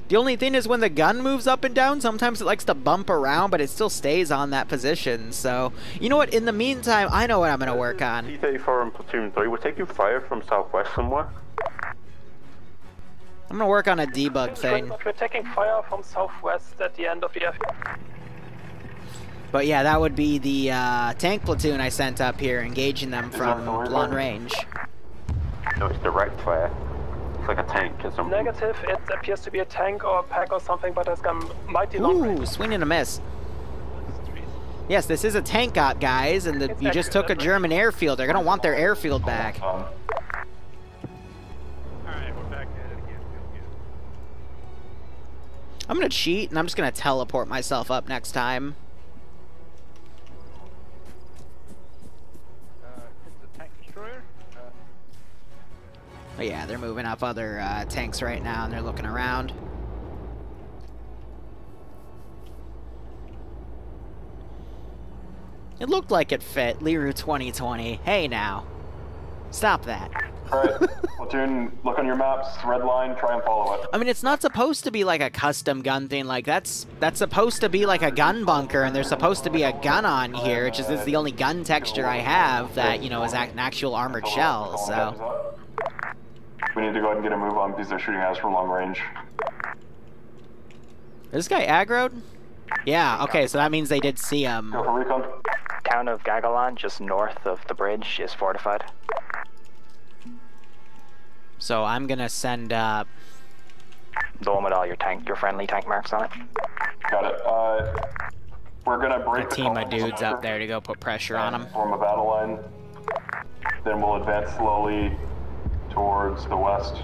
The only thing is when the gun moves up and down, sometimes it likes to bump around, but it still stays on that position. So, you know what? In the meantime, I know what I'm going to work on. T-34 and platoon 3, we're taking fire from southwest somewhere. I'm going to work on a debug thing. We're taking fire from southwest at the end of the airfield. But yeah, that would be the tank platoon I sent up here, engaging them from long range. No, it's direct fire. It's like a tank or something. Negative, it appears to be a tank or a pack or something, but has gone mighty long range. Ooh, swing and a miss. Yes, this is a tank op, guys, and you just took a German airfield. They're going to want their airfield back. Alright, we're back at it again. I'm going to cheat, and I'm just going to teleport myself up next time. The tank destroyer? Oh yeah, they're moving up other tanks right now, and they're looking around. It looked like it fit. Liru 2020. Hey now. Stop that. Alright, platoon, look on your maps, red line, try and follow it. I mean, it's not supposed to be like a custom gun thing. Like, that's supposed to be like a gun bunker, and there's supposed to be a gun on here, which is the only gun texture I have that, you know, is an actual armored shell, so... We need to go ahead and get a move on because they're shooting at us from long range. Is this guy aggroed? Yeah, okay, so that means they did see him. Go for recon. Town of Gagalan, just north of the bridge, is fortified. So I'm gonna send up... The one with all your friendly tank marks on it. Got it. We're gonna break a team of dudes up there to go put pressure on them. Form a battle line. Then we'll advance slowly towards the west.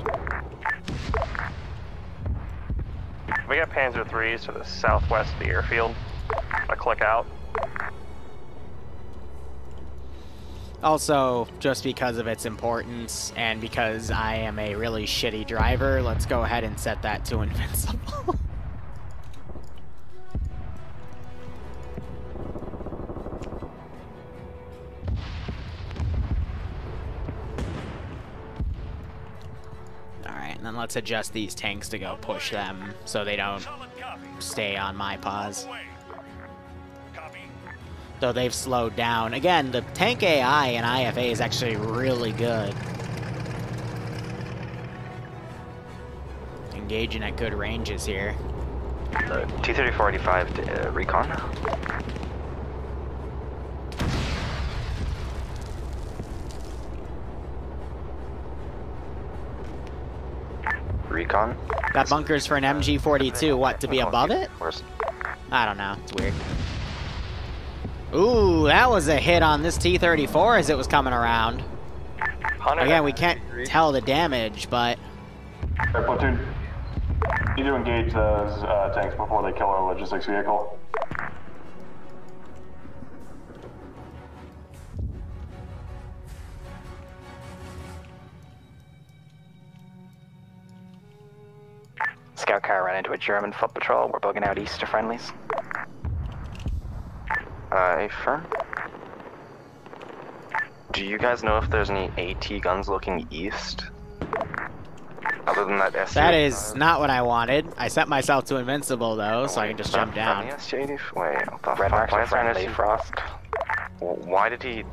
We got Panzer 3s to the southwest of the airfield. I click out. Also, just because of its importance and because I am a really shitty driver, let's go ahead and set that to invincible. Alright, and then let's adjust these tanks to go push them so they don't stay on my pause. Though they've slowed down. Again, the tank AI in IFA is actually really good. Engaging at good ranges here. T-3485 to recon. Recon. Got bunkers for an MG42. What, to be above it? I don't know. It's weird. Ooh, that was a hit on this T-34 as it was coming around. Again, we can't tell the damage, but... Alright, platoon. You need to engage those tanks before they kill our logistics vehicle. Scout car ran into a German foot patrol. We're bugging out east to friendlies. Affirm. Do you guys know if there's any AT guns looking east? Other than that SU? That is not what I wanted. I set myself to invincible, though, so I can just jump down. Wait, what the Red fuck? marks are friendly, Frost. Why did he...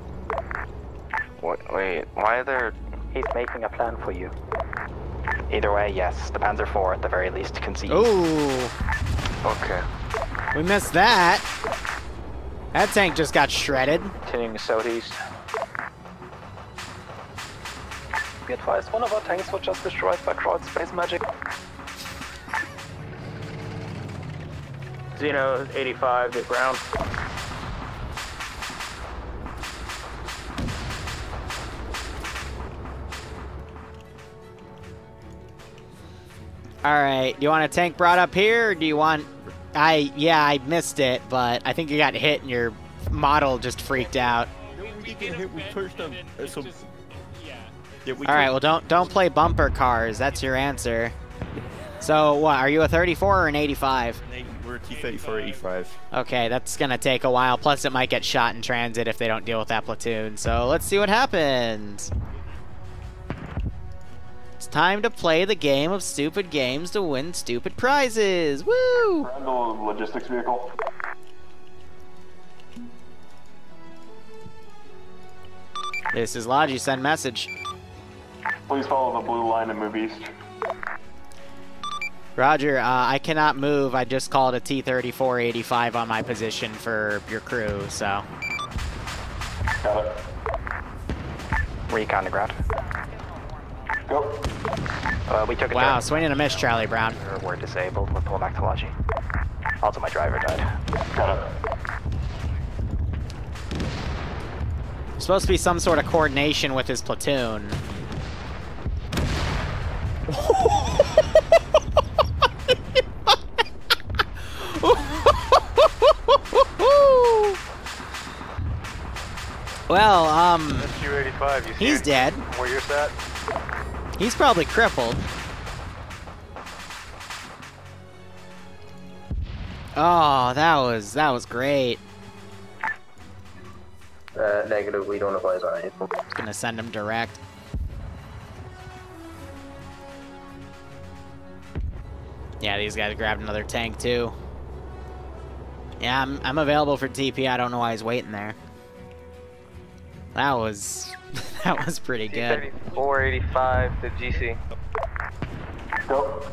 Wait, why are there... He's making a plan for you. Either way, yes. The Panzer IV at the very least can see. Ooh! Okay. We missed that. That tank just got shredded. Continuing southeast. Be advised, one of our tanks was just destroyed by crowd space magic. Xeno 85 to ground. Alright, do you want a tank brought up here, or do you want... Yeah, I missed it, but I think you got hit and your model just freaked out. No, we didn't get hit, we pushed them. Alright, well don't play bumper cars, that's your answer. So, what, are you a 34 or an 85? We're a T-34 85. Okay, that's gonna take a while, plus it might get shot in transit if they don't deal with that platoon, so let's see what happens. It's time to play the game of stupid games to win stupid prizes. Woo! Grab the logistics vehicle. This is Logi. Send message. Please follow the blue line and move east. Roger, I cannot move. I just called a T-34-85 on my position for your crew, so. Got it. Recon to ground. Go. We took a Wow, turn. swing and a miss, Charlie Brown. We're disabled. We're pulling back to Logi. Also, my driver died. Got it. There's supposed to be some sort of coordination with his platoon. Well, SU-85, you see he's dead. where you're at? He's probably crippled. Oh, that was great. Negative, we don't advise on anything. Just gonna send him direct. Yeah, these guys grabbed another tank too. Yeah, I'm available for TP. I don't know why he's waiting there. That was that was pretty good. 485 to GC. Go.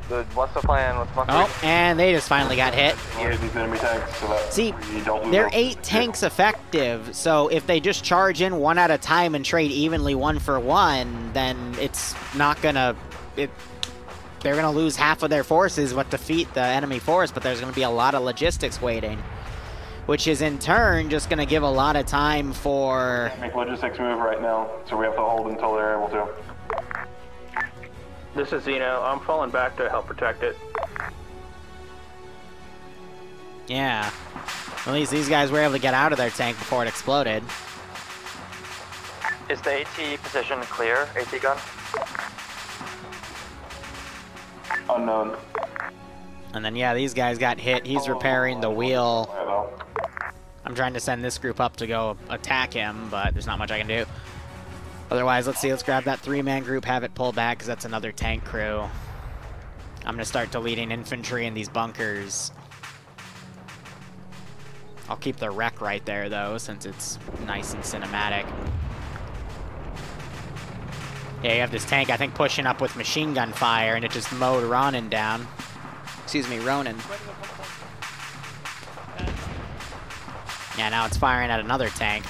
Good. What's the plan? What's my Oh, and they just finally got hit. Use these enemy tanks so that See, we don't lose they're those 8 tanks vehicles. effective, so if they just charge in one at a time and trade evenly 1 for 1, then it's not gonna... They're gonna lose half of their forces but defeat the enemy force, but there's gonna be a lot of logistics waiting. Which is in turn just gonna give a lot of time for... Make logistics move right now, so we have to hold until they're able to. This is Zeno. I'm falling back to help protect it. Yeah. At least these guys were able to get out of their tank before it exploded. Is the AT position clear, AT gun? Unknown. And then, yeah, these guys got hit. He's repairing the wheel. I'm trying to send this group up to go attack him, but there's not much I can do. Otherwise, let's see. Let's grab that 3-man group, have it pull back, because that's another tank crew. I'm going to start deleting infantry in these bunkers. I'll keep the wreck right there, though, since it's nice and cinematic. Yeah, you have this tank, I think, pushing up with machine gun fire, and it just mowed Ronin down. Excuse me, Ronin. Yeah, now it's firing at another tank.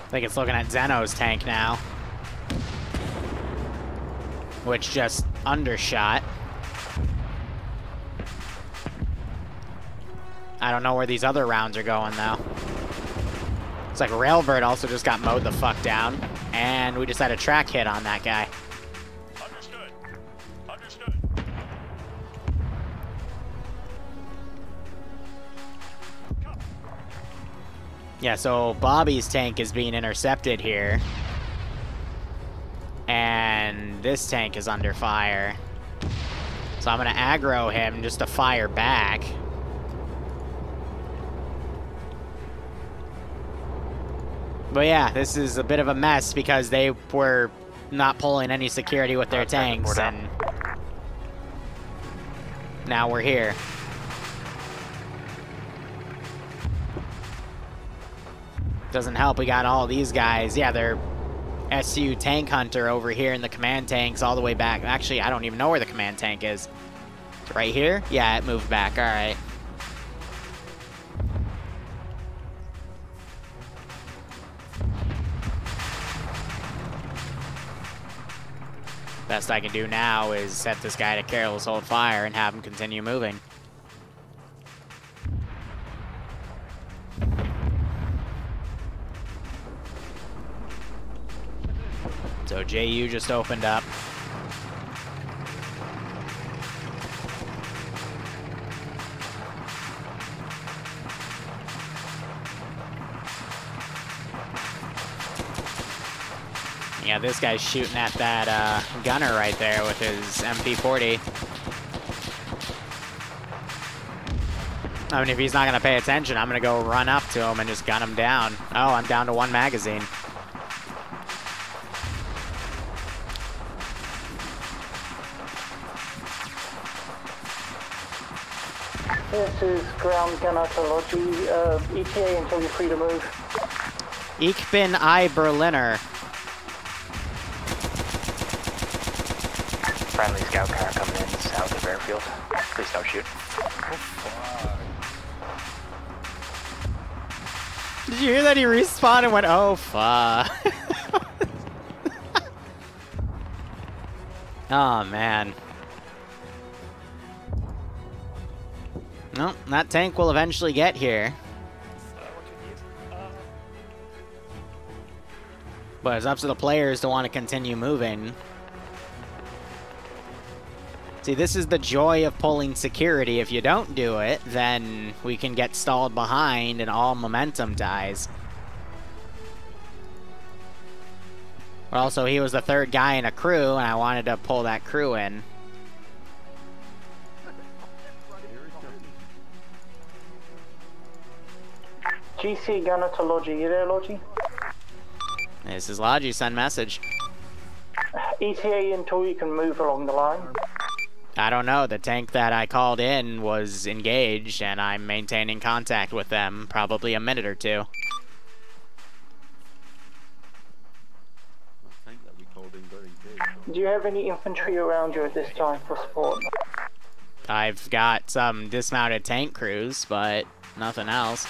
I think it's looking at Zeno's tank now. Which just undershot. I don't know where these other rounds are going, though. It's like Railbird also just got mowed the fuck down. And we just had a track hit on that guy. Understood. Understood. Yeah, so Bobby's tank is being intercepted here. And this tank is under fire. So I'm gonna aggro him just to fire back. But yeah, this is a bit of a mess because they were not pulling any security with their tanks, and now we're here. Doesn't help, we got all these guys. Yeah, they're SU Tank Hunter over here in the command tanks all the way back. Actually, I don't even know where the command tank is. It's right here? Yeah, it moved back, alright. Best I can do now is set this guy to careless hold fire and have him continue moving. So JU just opened up. Yeah, this guy's shooting at that gunner right there with his MP40. I mean, if he's not going to pay attention, I'm going to go run up to him and just gun him down. Oh, I'm down to 1 magazine. This is ground gunner to Logi. ETA until you're free to move. Ich bin ein Berliner. Friendly scout car coming in south of airfield. Please don't shoot. Did you hear that he respawned and went, oh, fuck. Oh, man. No, that tank will eventually get here. But it's up to the players to want to continue moving. See, this is the joy of pulling security. If you don't do it, then we can get stalled behind and all momentum dies. But also, he was the 3rd guy in a crew, and I wanted to pull that crew in. GC gunner to Logi. You there, Logi? This is Logi. Send message. ETA until you can move along the line. I don't know. The tank that I called in was engaged, and I'm maintaining contact with them, probably a minute or 2. Do you have any infantry around you at this time for support? I've got some dismounted tank crews, but nothing else.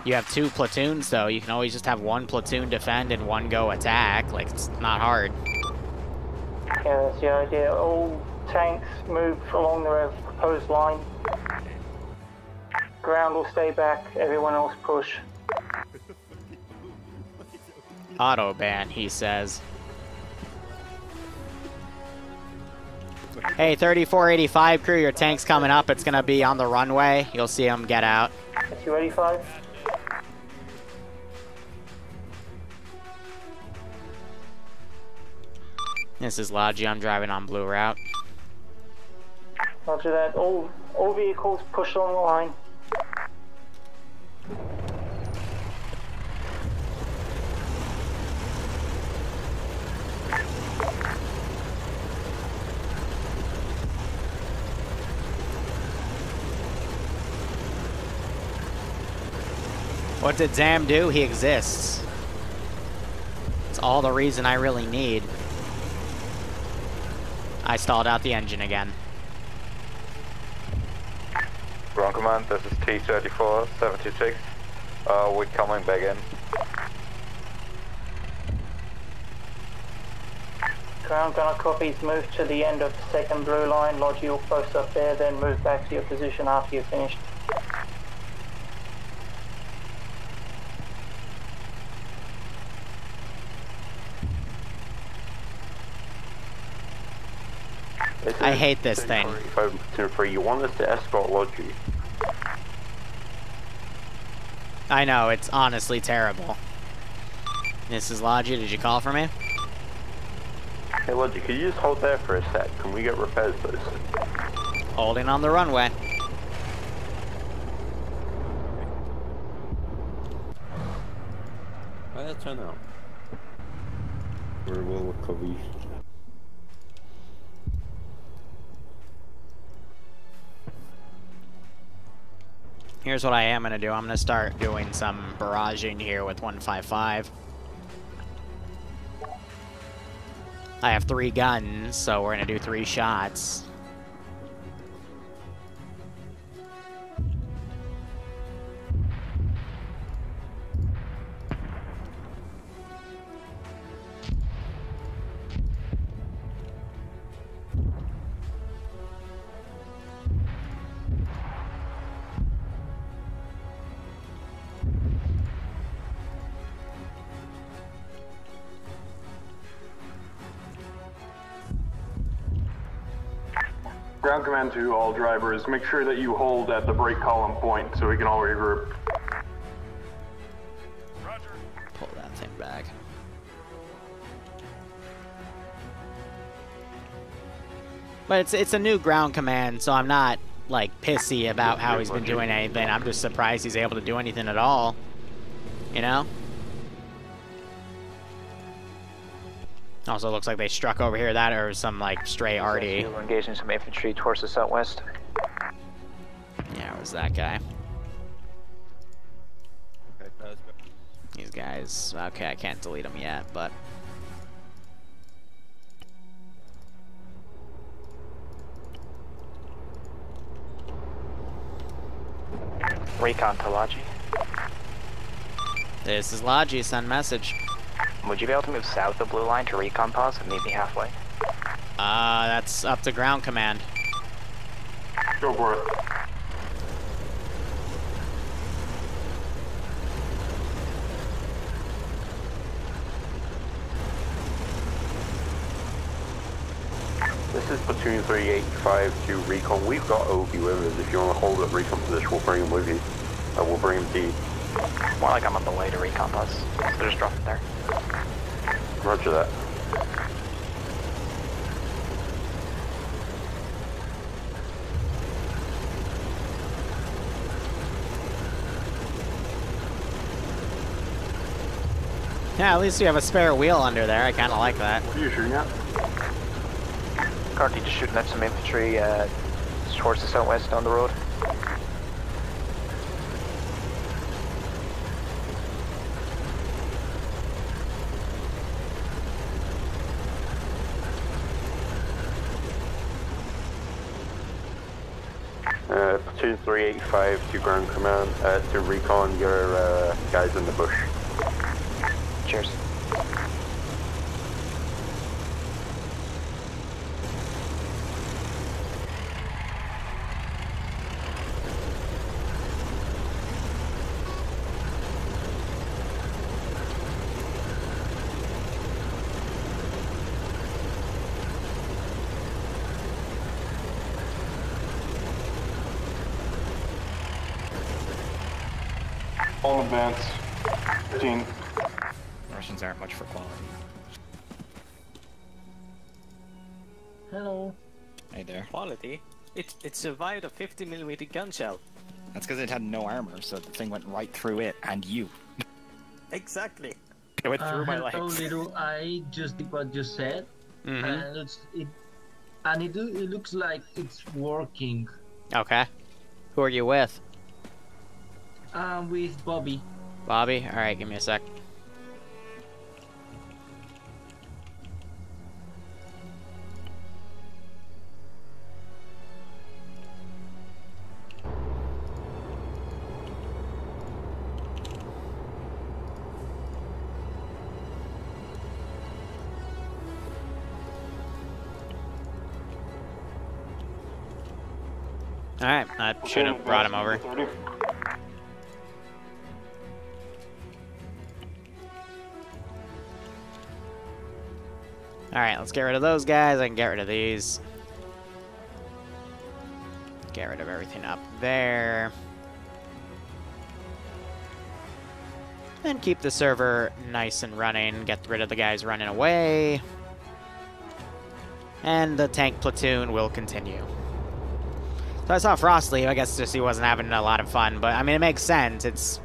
You have 2 platoons, though. You can always just have 1 platoon defend and 1 go attack. Like, it's not hard. Yeah, that's the idea. All tanks move along the proposed line. Ground will stay back. Everyone else push. Autoban, he says. Hey, 3485 crew, your tank's coming up. It's gonna be on the runway. You'll see him get out. You ready, 5? This is Logi. I'm driving on Blue Route. Roger that. All vehicles push along the line. What did Zam do? He exists. It's all the reason I really need. I stalled out the engine again. Ground command, this is T-34, 76. We're coming back in. Ground gunner copies. Move to the end of the 2nd blue line. Lodge your post up there, then move back to your position after you're finished. I hate this thing. You want us to escort Logi? I know, it's honestly terrible. This is Logi. Did you call for me? Hey Logi, could you just hold there for a sec? Can we get repairs please? Holding on the runway. Well, turn out. We're well recovery. Here's what I am going to do. I'm going to start doing some barraging here with 155. I have 3 guns, so we're going to do 3 shots. Ground command to all drivers, make sure that you hold at the brake column point so we can all regroup. Pull that thing back. But it's a new ground command, so I'm not, like, pissy about how he's been doing anything. I'm just surprised he's able to do anything at all. You know? Also looks like they struck over here. That or some, like, stray arty. We're engaging some infantry towards the southwest. Yeah, it was that guy. These guys... Okay, I can't delete them yet, but... Recon to Logi. This is Logi, send message. Would you be able to move south of blue line to recon pause and meet me halfway? That's up to ground command. Go for it. This is platoon 385 to recon. We've got OB with us. If you want to hold at recon position, we'll bring him with you. We'll bring him to you. More like I'm on the way to recon pause. So just drop it there. Roger that. Yeah, at least you have a spare wheel under there. I kind of like that. What are you shooting at? Carty just shooting at some infantry towards the southwest on the road. Platoon 385 to ground command, to recon your guys in the bush. Cheers. All in advance. 15. Russians aren't much for quality. Hello. Hey there. Quality? It survived a 50mm gun shell. That's because it had no armor, so the thing went right through it and you. Exactly. It went through my Hello, legs. Liru. I just did what you said, and it looks like it's working. Okay. Who are you with? With Bobby. Bobby? Alright, give me a sec. Alright, I should have brought him over. Alright, let's get rid of those guys. I can get rid of these. Get rid of everything up there. And keep the server nice and running. Get rid of the guys running away. And the tank platoon will continue. So I saw Frost leave. I guess just he wasn't having a lot of fun. But, I mean, it makes sense. It's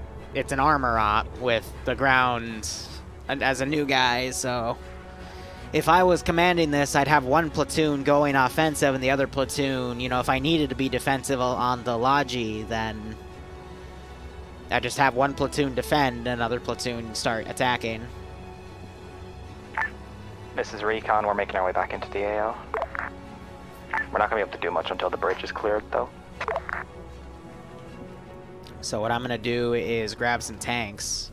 an armor op with the ground as a new guy, so... If I was commanding this, I'd have one platoon going offensive and the other platoon, you know, if I needed to be defensive on the Logi, then I'd just have one platoon defend and another platoon start attacking. This is recon. We're making our way back into the AO. We're not going to be able to do much until the bridge is cleared, though. So what I'm going to do is grab some tanks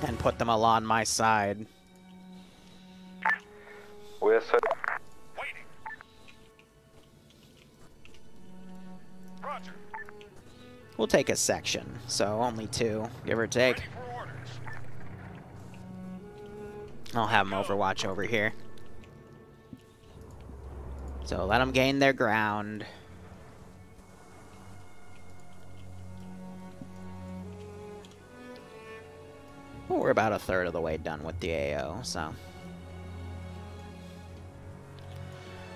and put them along my side. We're set. Waiting. Roger. We'll take a section, so only 2, give or take. Ready for orders. I'll have them overwatch over here. So let them gain their ground. Well, we're about a third of the way done with the AO, so...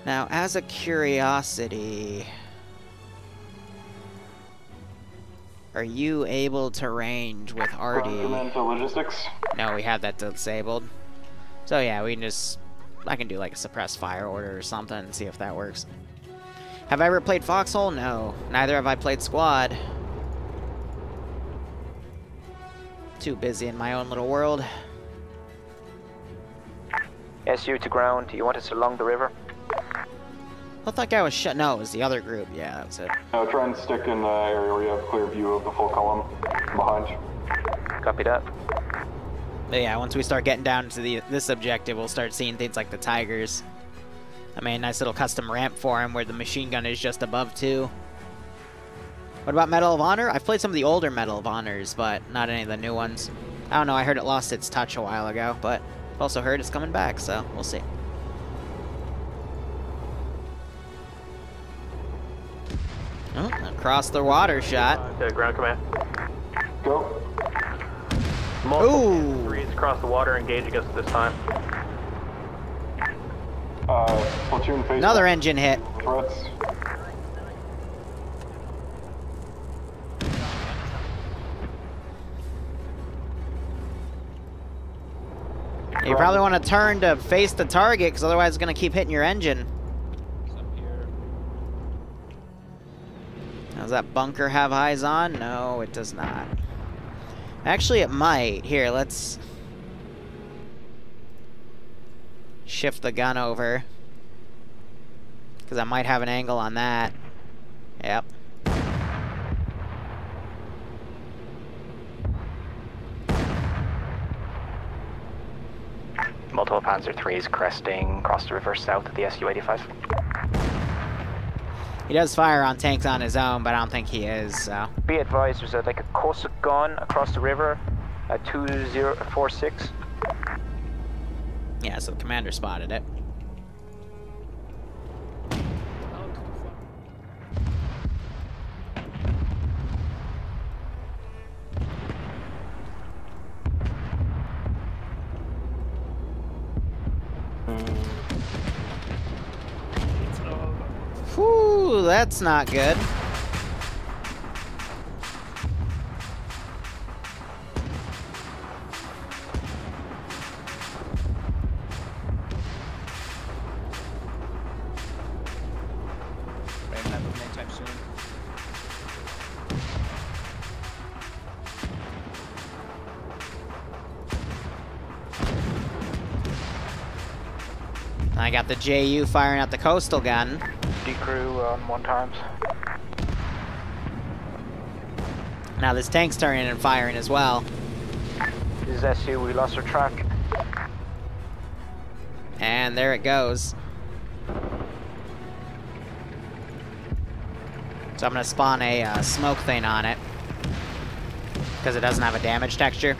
Now, as a curiosity, are you able to range with Artie? Command to logistics. No, we have that disabled. So yeah, we can just... I can do like a suppressed fire order or something and see if that works. Have I ever played Foxhole? No. Neither have I played Squad. Too busy in my own little world. SU to ground. You want us along the river? I thought that guy was shut. No, it was the other group. Yeah, that's it. Try and stick in the area where you have clear view of the full column behind. Copy that. But yeah, once we start getting down to this objective, we'll start seeing things like the Tigers. I made a nice little custom ramp for him where the machine gun is just above too. What about Medal of Honor? I've played some of the older Medal of Honors, but not any of the new ones. I don't know, I heard it lost its touch a while ago, but I've also heard it's coming back, so we'll see. Oh, across the water shot. Ground command. Go. Multiple threes across the water engaging us at this time. Platoon face. Another engine hit. Threats. You probably want to turn to face the target, because otherwise it's going to keep hitting your engine. Does that bunker have eyes on? No, it does not. Actually, it might. Here, let's shift the gun over, because I might have an angle on that. Yep. Multiple Panzer IIIs cresting across the river south of the SU-85. He does fire on tanks on his own, but I don't think he is, so. Be advised, there's like a Cossack gun across the river at 2046. Yeah, so the commander spotted it. Whew, that's not good. I got the JU firing at the coastal gun. D-crew on 1 times. Now this tank's turning and firing as well. This is SU, we lost our track. And there it goes. So I'm gonna spawn a smoke thing on it, because it doesn't have a damage texture.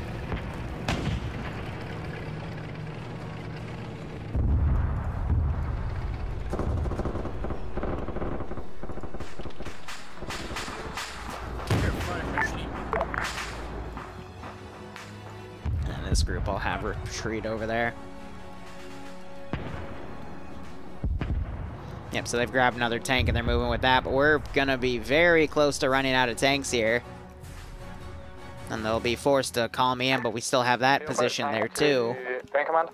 This group will have retreat over there. Yep, so they've grabbed another tank and they're moving with that, but we're gonna be very close to running out of tanks here. And they'll be forced to call me in, but we still have that position there too. Grand command.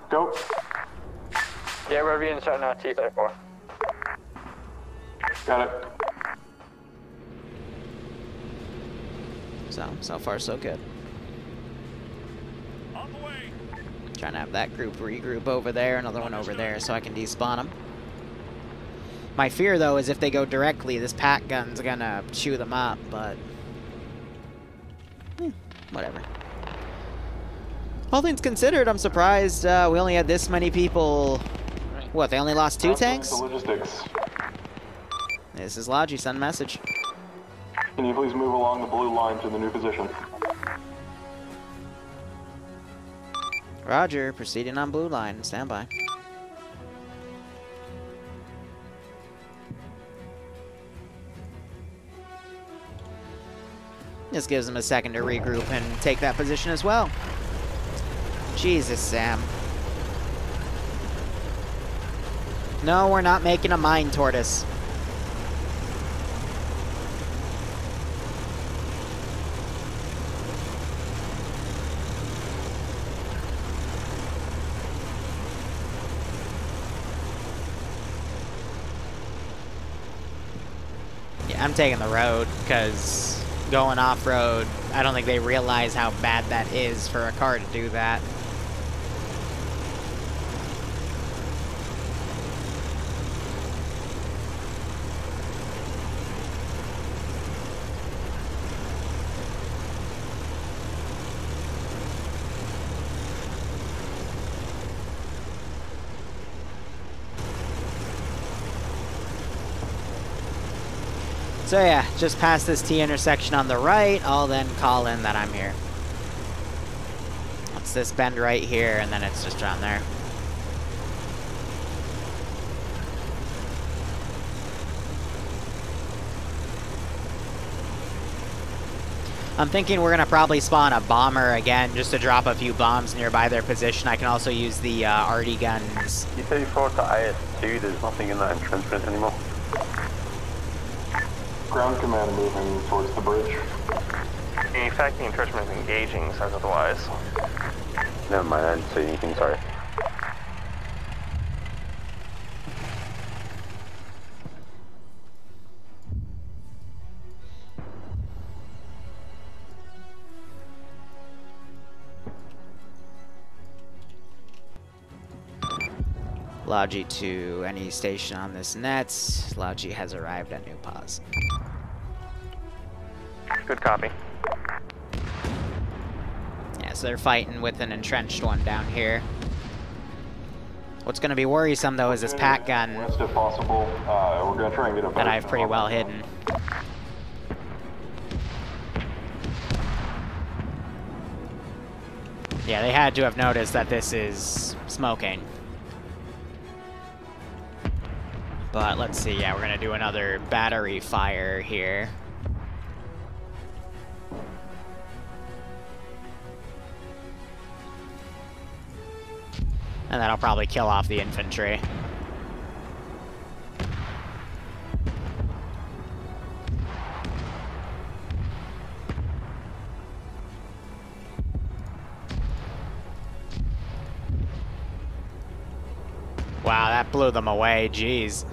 Go. Yeah, we're being shot now, T-34. Got it. So far so good. Trying to have that group regroup over there, another one over there, so I can despawn them. My fear, though, is if they go directly, this pack gun's gonna chew them up, but... whatever. All things considered, I'm surprised we only had this many people... What, they only lost 2 tanks? Logistics. This is Logi, send a message. Can you please move along the blue line to the new position? Roger, proceeding on blue line, stand by. This gives them a second to regroup and take that position as well. Jesus, Sam. No, we're not making a mine tortoise. Yeah, I'm taking the road, because going off-road, I don't think they realize how bad that is for a car to do that. So yeah, just past this T intersection on the right, I'll then call in that I'm here. It's this bend right here, and then it's just around there. I'm thinking we're gonna probably spawn a bomber again, just to drop a few bombs nearby their position. I can also use the arty guns. You say forward to IS-2, there's nothing in that entrenchment anymore. Ground command moving towards the bridge. In fact, the entrenchment is engaging, says otherwise. Never mind, I didn't say anything, sorry. Logi to any station on this net. Logi has arrived at New Pause. Good copy. Yeah, so they're fighting with an entrenched one down here. What's going to be worrisome, though, is this pack gun West if possible. We're going to try and get a that I have pretty well hidden. Yeah, they had to have noticed that this is smoking. But let's see, yeah, we're going to do another battery fire here. And that'll probably kill off the infantry. Wow, that blew them away, jeez.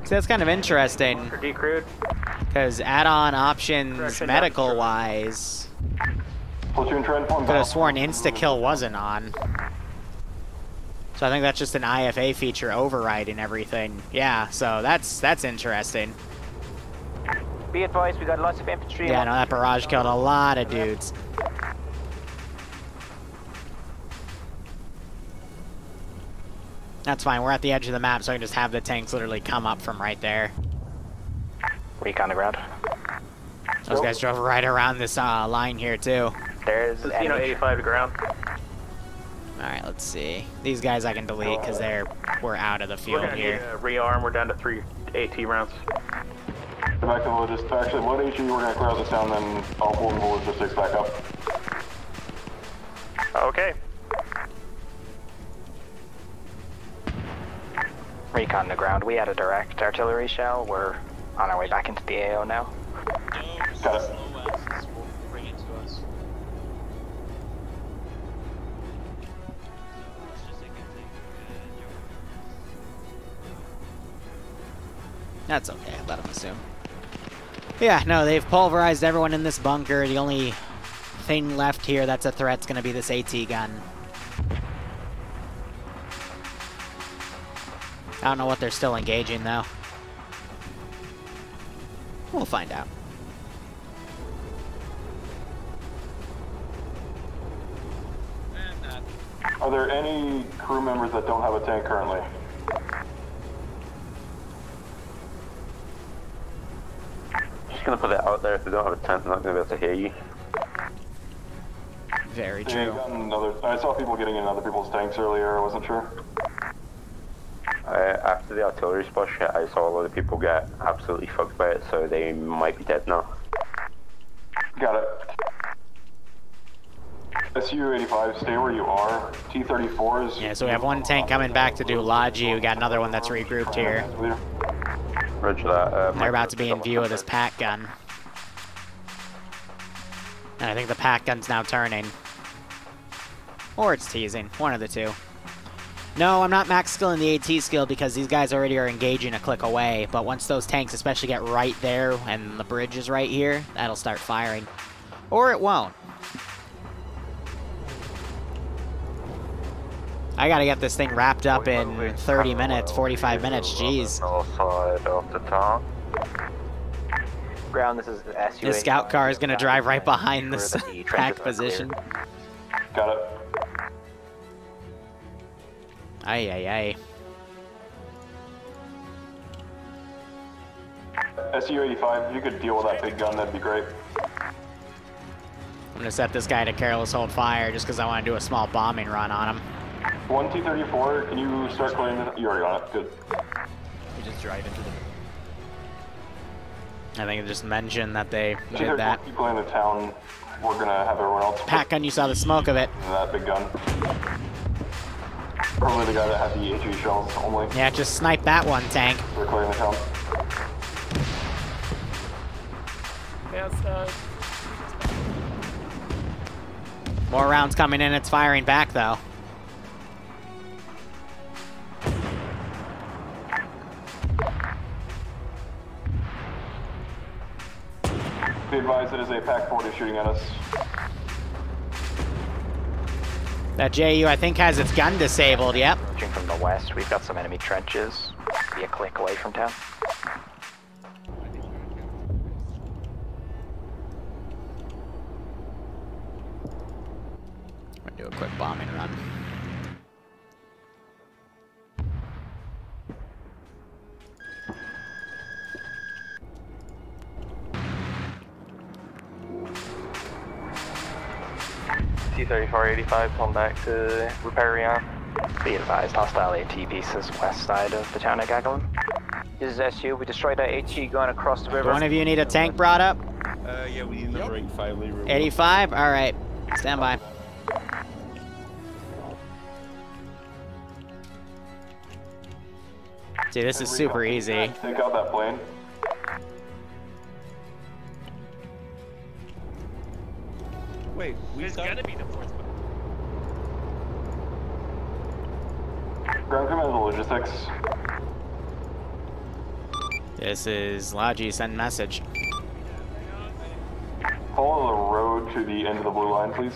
So that's kind of interesting, because add-on options, medical-wise, Platoon trend could have sworn insta-kill wasn't on. So I think that's just an IFA feature overriding everything. Yeah, so that's interesting. Be advised, we got lots of infantry. Yeah, no, that barrage killed a lot of dudes. That's fine, we're at the edge of the map, so I can just have the tanks literally come up from right there. Recon the ground. Those guys drove right around this line here, too. There's Casino 85 to ground. Alright, let's see. These guys I can delete because we're out of the field here. Rearm, we're down to 3 AT rounds. Back to the logistics. Actually, what HE we're going to clear out this town, then I'll pull the logistics back up. Okay. Recon the ground. We had a direct artillery shell. We're on our way back into the AO now. Got it. Bring it to us. That's okay, let them assume. Yeah, no, they've pulverized everyone in this bunker. The only thing left here that's a threat's gonna be this AT gun. I don't know what they're still engaging, though. We'll find out. Are there any crew members that don't have a tank currently? Just gonna put it out there, if they don't have a tent, they're not gonna be able to hear you. Very Yeah, true. I saw people getting in other people's tanks earlier, I wasn't sure. After the artillery splash hit, I saw a lot of people get absolutely fucked by it, so they might be dead now. Got it. SU-85, stay where you are. T-34s. Yeah, so we have one tank coming back to do Logi. We got another one that's regrouped here. Roger that. They're about to be in view of this pack gun. And I think the pack gun's now turning. Or it's teasing. One of the two. No, I'm not max skilling the AT skill because these guys already are engaging a click away. But once those tanks especially get right there and the bridge is right here, that'll start firing. Or it won't. I gotta get this thing wrapped up in 30 minutes, 45 minutes, jeez. Side of the town. Ground, this is the SU. This scout car is gonna drive right behind this pack position. Got it. Ay, ay, ay. SU-85, if you could deal with that big gun, that'd be great. I'm gonna set this guy to careless hold fire just because I want to do a small bombing run on him. One T-34, can you start clearing this? You're already on it, good. You just drive into the... I think it just mentioned that they did that. Keep going to town. We're gonna have everyone else. Pack gun, you saw the smoke of it. That big gun. Probably the guy that had the HE shells only. Yeah, just snipe that one tank. We're clearing the town. Yes, More rounds coming in, it's firing back though. Be advised, it is a Pack 40 shooting at us. That JU, I think, has its gun disabled, yep. Approaching from the west, we've got some enemy trenches. Be a click away from town. I'm gonna do a quick bombing run. T-34-85, come back to Reparion. Be advised, hostile AT pieces west side of the town of Gagelin. This is SU, we destroyed that AT going across the river. One of you need a tank brought up? Yeah, we need number 85 Liru. 85? Alright. Stand by. Dude, this is super easy. Take out that plane. Wait, There's gotta be the fourth one. Ground command logistics. This is Logi, send message. Follow the road to the end of the blue line, please.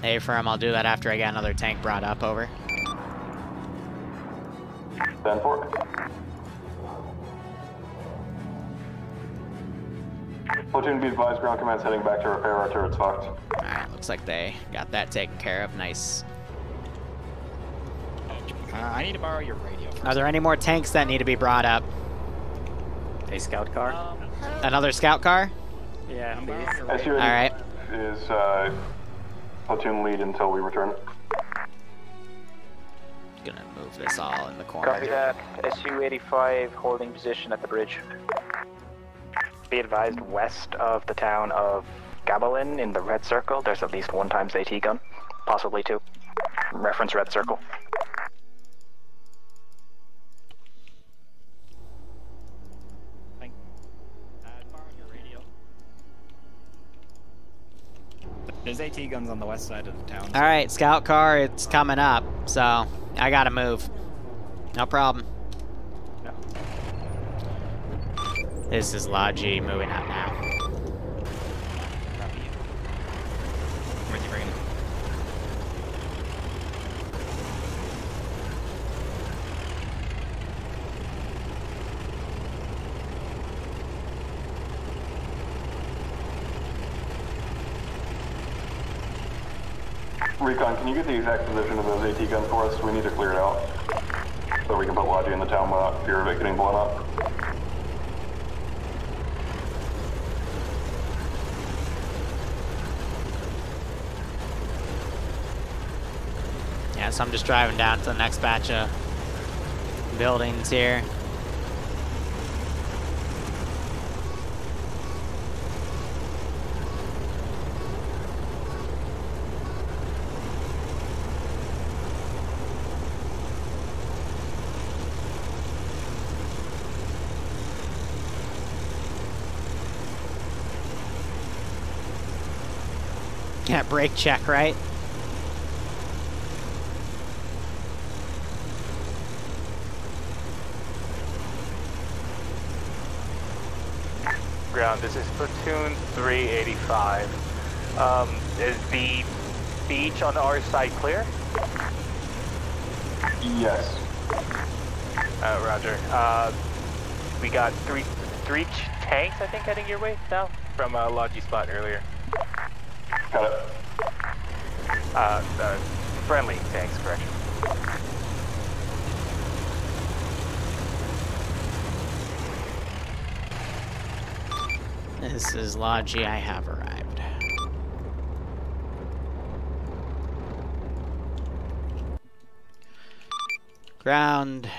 Hey, firm, I'll do that after I get another tank brought up, over. Stand for it. Platoon, be advised, ground command's heading back to repair our turrets fucked. Alright, looks like they got that taken care of. Nice. I need to borrow your radio. Are there any more tanks that need to be brought up? A scout car? Another scout car? Yeah, please. Alright. Is platoon lead until we return. Gonna move this all in the corner. Copy that. SU-85 holding position at the bridge. Be advised, west of the town of Gabalin in the red circle, there's at least one times AT gun, possibly two. Reference red circle. There's AT guns on the west side of the town. Alright, scout car, it's coming up, so I gotta move. No problem. No. This is Logi moving out now. Where's he bringing it? Recon, can you get the exact position of those AT guns for us? We need to clear it out. So we can put Logi in the town without fear of it getting blown up. Yeah, so I'm just driving down to the next batch of buildings here. Can't brake check, right? Ground, this is platoon 385. Is the beach on our side clear? Yes. Roger. We got three tanks, I think, heading your way now from Logi spot earlier. Got it. Friendly tanks, correction. This is Logi, I have arrived. Ground,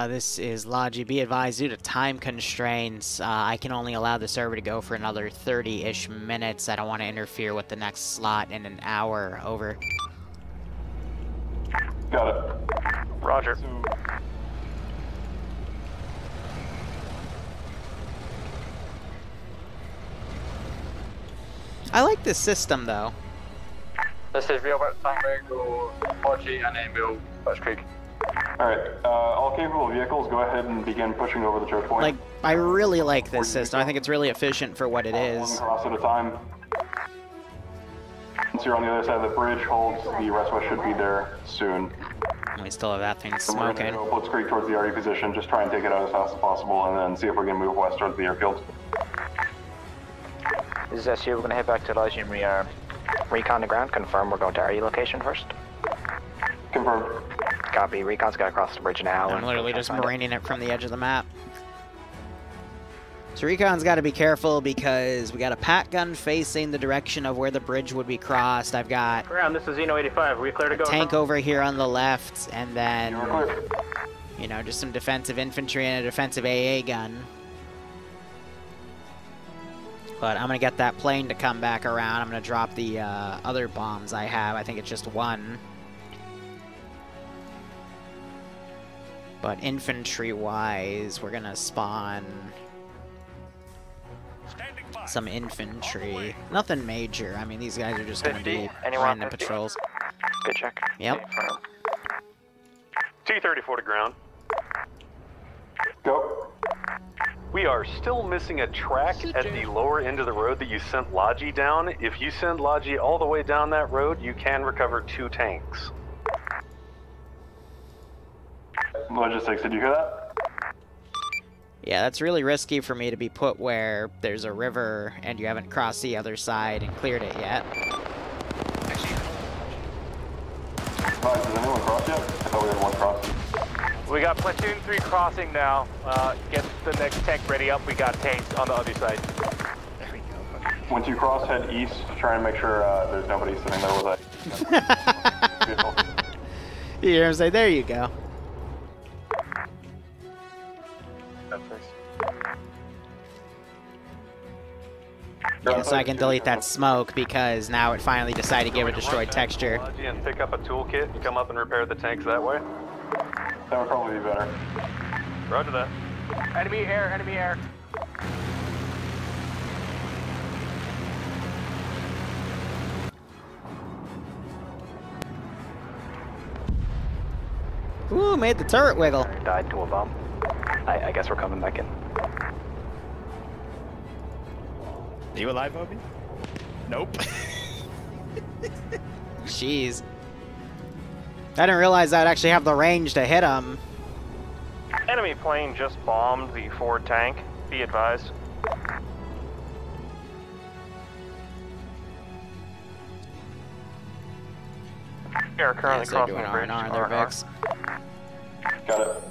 this is Logi. Be advised, due to time constraints, I can only allow the server to go for another 30-ish minutes. I don't want to interfere with the next slot in an hour. Over. Got it. Roger. I like this system, though. This is real Tango, Logi, and then we'll Bush Creek. Alright, all capable vehicles, go ahead and begin pushing over the choke point. Like, I really like this system. I think it's really efficient for what it is. One cross at a time. Once you're on the other side of the bridge, hold. The rest of us should be there soon. We still have that thing So we're smoking. going to go Blitzkrieg towards the RE position, just try and take it out as fast as possible, and then see if we can move west towards the airfield. This is SU, we're going to head back to Logi and we are recon the ground, confirm we're going to RE location first. Confirmed. Copy, recon's got to cross the bridge now. I'm literally just marining it from the edge of the map. So Recon's got to be careful because we got a pat gun facing the direction of where the bridge would be crossed. I've got Ground, this is Zeno 85. Are we clear to go? tank over here on the left, and then, you know, just some defensive infantry and a defensive AA gun. But I'm going to get that plane to come back around. I'm going to drop the other bombs I have. I think it's just one. But infantry-wise, we're going to spawn some infantry. Nothing major. I mean, these guys are just going to be random patrols. Good check. Yep. T-34 to ground. Go. We are still missing a track at the lower end of the road that you sent Logi down. If you send Logi all the way down that road, you can recover 2 tanks. Logistics, did you hear that? Yeah, that's really risky for me to be put where there's a river and you haven't crossed the other side and cleared it yet. Guys, has anyone crossed yet? I thought we had one cross. We got platoon 3 crossing now. Get the next tank ready up. We got tanks on the other side. There we go. Once you cross, head east. Try and make sure there's nobody sitting there with a vehicle. You hear him say, there you go. Yeah, so I can delete that smoke because now it finally decided to give a destroyed texture. And pick up a toolkit and come up and repair the tanks that way. That would probably be better. Roger that. Enemy air, enemy air. Ooh, made the turret wiggle. Died to a bomb. I guess we're coming back in. Are you alive, Obi? Nope. Jeez. I didn't realize I'd actually have the range to hit him. Enemy plane just bombed the forward tank. Be advised. We are currently Yes, they're crossing doing the bridge. R&R there, Vex. Got it.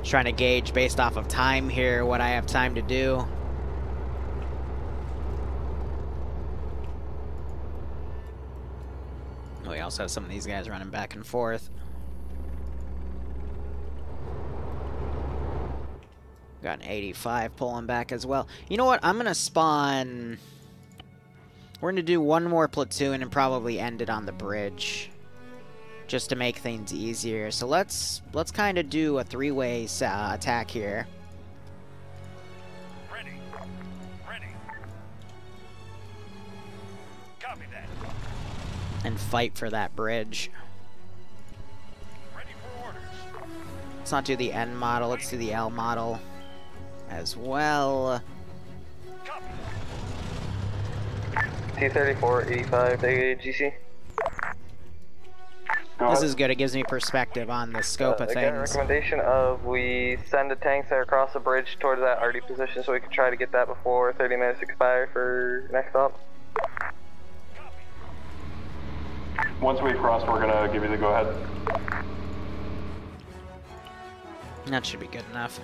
Trying to gauge based off of time here what I have time to do. also have some of these guys running back and forth. Got an 85 pulling back as well. You know what? I'm going to spawn... We're going to do one more platoon and probably end it on the bridge. Just to make things easier. So let's kind of do a three-way attack here. Ready. Ready. Copy that. And fight for that bridge. Ready for orders. Let's not do the N model, let's do the L model as well. T-34, 85, GC. This is good, it gives me perspective on the scope of Again, things. recommendation of we send the tanks that are across the bridge towards that RD position so we can try to get that before 30 minutes expire for next stop. Once we cross, we're gonna give you the go-ahead. That should be good enough.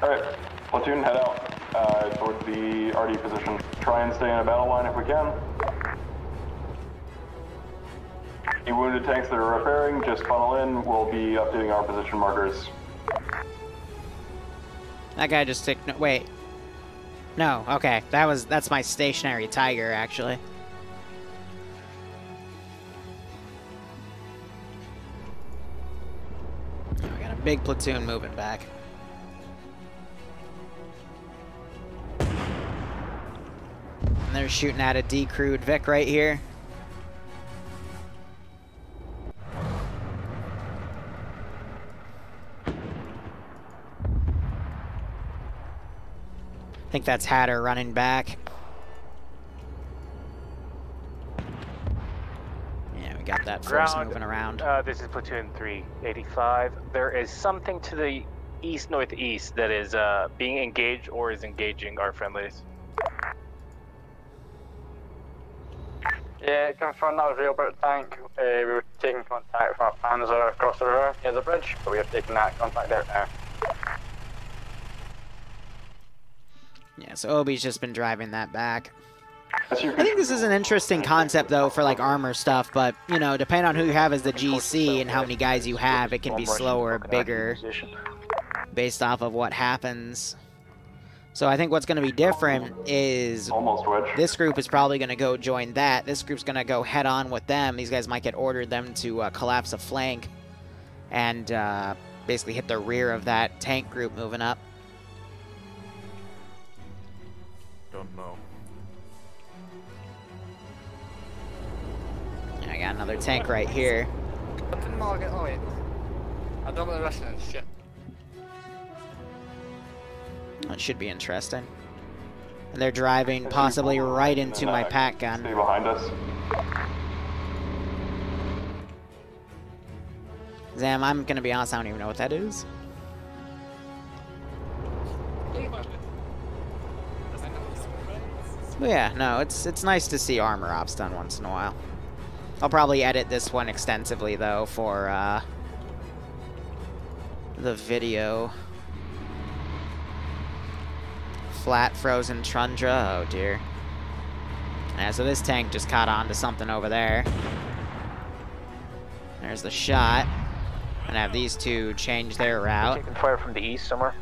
Alright, platoon, head out towards the RD position. Try and stay in a battle line if we can. Any wounded tanks that are repairing, just funnel in. We'll be updating our position markers. That guy just took... No, wait. No, okay. That's my stationary Tiger, actually. Oh, we got a big platoon moving back. And they're shooting at a decrewed Vic right here. I think that's Hatter running back. Yeah, we got that force moving around. This is platoon 385. There is something to the east-northeast that is being engaged or is engaging our friendlies. Yeah, confirmed that was real Brit tank. We were taking contact from our Panzer across the river near the bridge, but we have taken that contact out now. Yeah, so Obi's just been driving that back. I think this is an interesting concept, though, for, like, armor stuff, but, you know, depending on who you have as the GC and how many guys you have, it can be slower, bigger, based off of what happens. So I think what's going to be different is this group is probably going to go join that. This group's going to go head-on with them. These guys might get ordered them to collapse a flank and basically hit the rear of that tank group moving up. Don't know. Yeah, I got another tank right here. That should be interesting. And they're driving possibly right into my pack gun. Stay behind us. Zam, I'm gonna be honest, I don't even know what that is. But yeah, no, it's nice to see armor ops done once in a while. I'll probably edit this one extensively, though, for the video. Flat frozen tundra, oh dear. Yeah, so this tank just caught on to something over there. There's the shot. And have these two change their route. Taking fire from the east somewhere.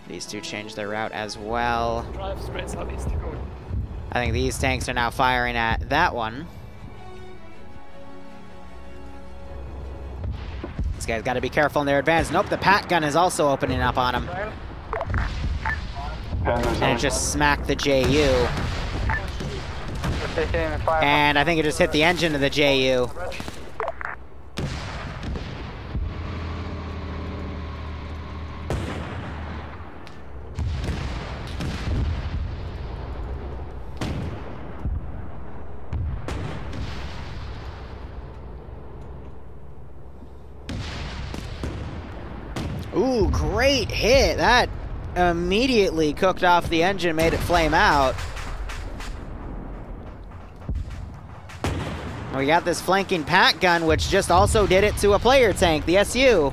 These two change their route as well. Drive straight southeast. I think these tanks are now firing at that one. These guys got to be careful in their advance. Nope, the pack gun is also opening up on them. And it just smacked the JU. And I think it just hit the engine of the JU. Ooh, great hit. That immediately cooked off the engine, made it flame out. We got this flanking pack gun, which just also did it to a player tank, the SU.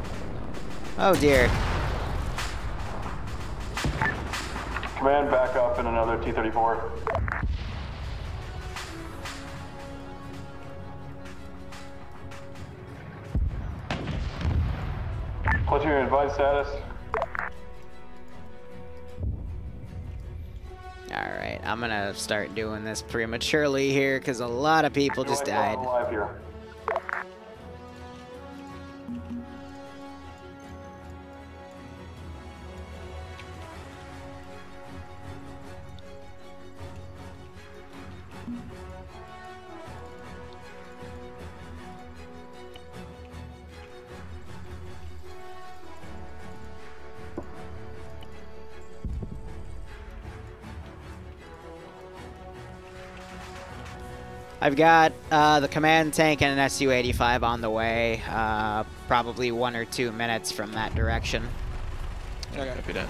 Oh dear. Command, back up in another T-34. Platoon advised status. Alright, I'm gonna start doing this prematurely here because a lot of people just died. Alive here. I've got the command tank and an Su-85 on the way, probably 1 or 2 minutes from that direction. Okay. Copy that.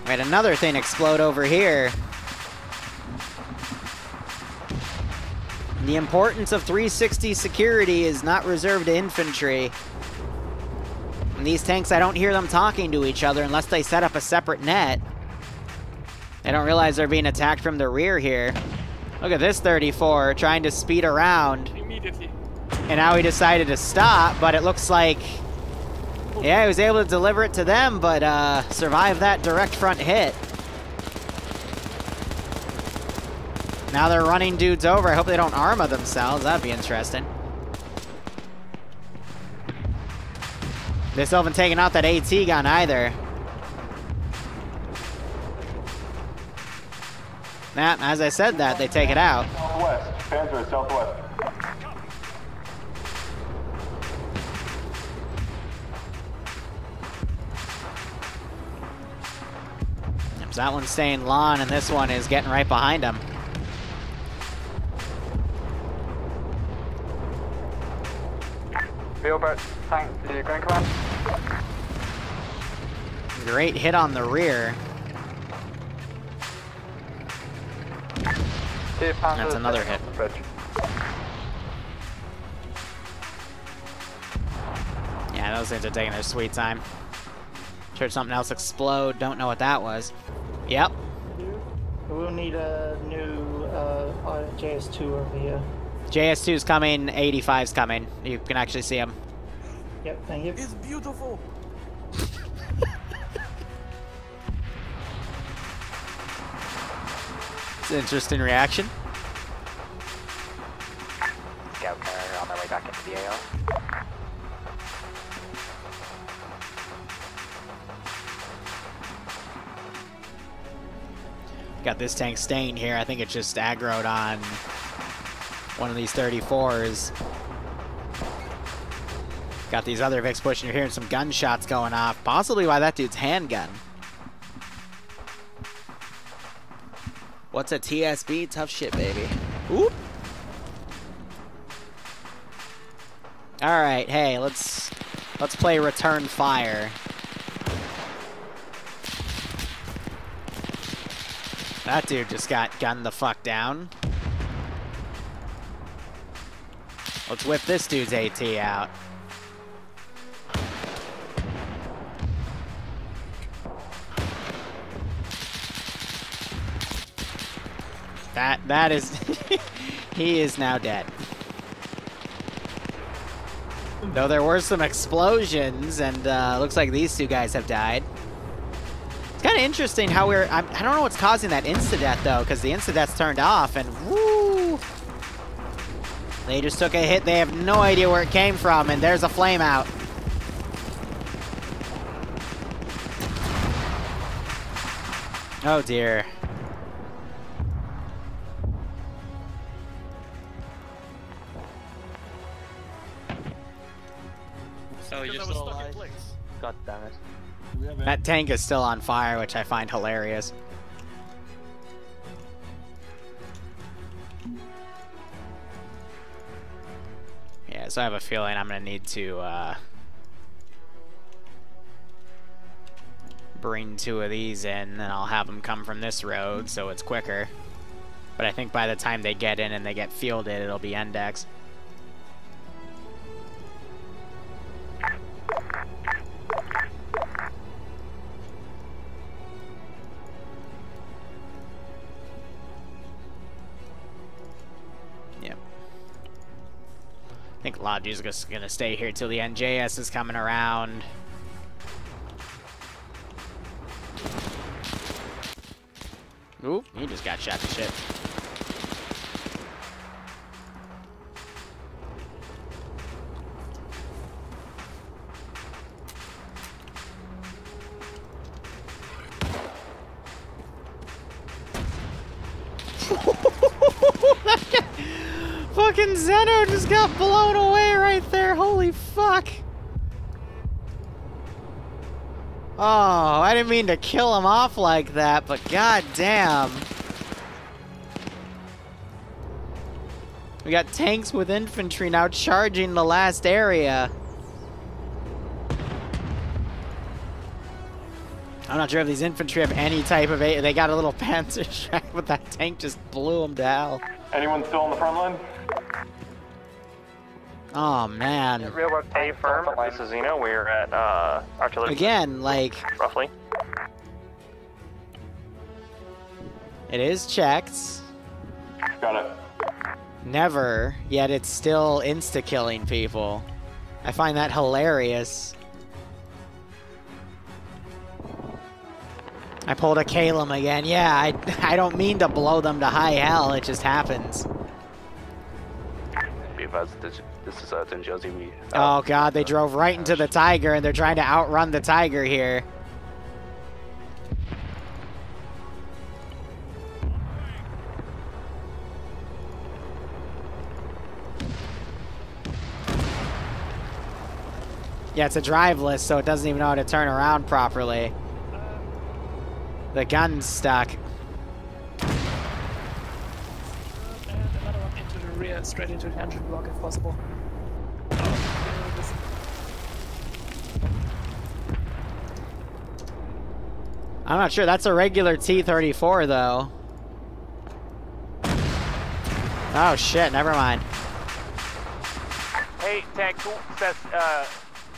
We had another thing explode over here. The importance of 360 security is not reserved to infantry. In these tanks, I don't hear them talking to each other unless they set up a separate net. They don't realize they're being attacked from the rear here. Look at this 34 trying to speed around. Immediately. And now he decided to stop, but it looks like... Yeah, he was able to deliver it to them, but survive that direct front hit. Now they're running dudes over. I hope they don't Arma themselves. That'd be interesting. They still haven't taken out that AT gun either. Nah, as I said that, they take it out. Southwest. Panzer, southwest. So that one's staying lawn, and this one is getting right behind him. Wheelbert, tank to Grand Command. Great hit on the rear. That's another hit. Yeah, those things are taking their sweet time. Heard something else explode. Don't know what that was. Yep. We'll need a new JS2 over here. JS2's coming, 85's coming. You can actually see him. Yep, thank you. It's beautiful. It's an interesting reaction. Scout car on their way back into the AO. Got this tank staying here. I think it's just aggroed on one of these 34s. Got these other Vics pushing. You're hearing some gunshots going off. Possibly by that dude's handgun. What's a TSB? Tough shit, baby. Oop. All right, hey, let's play return fire. That dude just got gunned the fuck down. Let's whip this dude's AT out. That is... he is now dead. Though there were some explosions, and looks like these two guys have died. It's kind of interesting how I don't know what's causing that insta-death, though, because the insta-death's turned off, and woo! They just took a hit. They have no idea where it came from, and there's a flame out. Oh, dear. So you're still alive? God damn it. That tank is still on fire, which I find hilarious. Yeah, so I have a feeling I'm gonna need to bring 2 of these in, and I'll have them come from this road, so it's quicker. But I think by the time they get in and they get fielded, it'll be Endex. think Logi's just gonna stay here till the NJS is coming around. Oop, he just got shot to shit. Fucking Zeno just got blown away right there. Holy fuck. Oh, I didn't mean to kill him off like that, but god damn. We got tanks with infantry now charging the last area. I'm not sure if these infantry have any type of they got a little panzer strike, but that tank just blew them down. Anyone still on the front line? Oh man. Hey firm, this is Zeno. We're at artillery. Again, like roughly. It is checked. Got it. Never, yet it's still insta-killing people. I find that hilarious. I pulled a Calum again. Yeah, I don't mean to blow them to high hell, it just happens. Be advised, this is Josie. We. Oh god, they drove right into the Tiger and they're trying to outrun the Tiger here. Yeah, it's a driveless, so it doesn't even know how to turn around properly. The gun's stuck. And another one into the rear, straight into the engine block if possible. I'm not sure. That's a regular T-34, though. Oh, shit. Never mind. Hey, tank, says,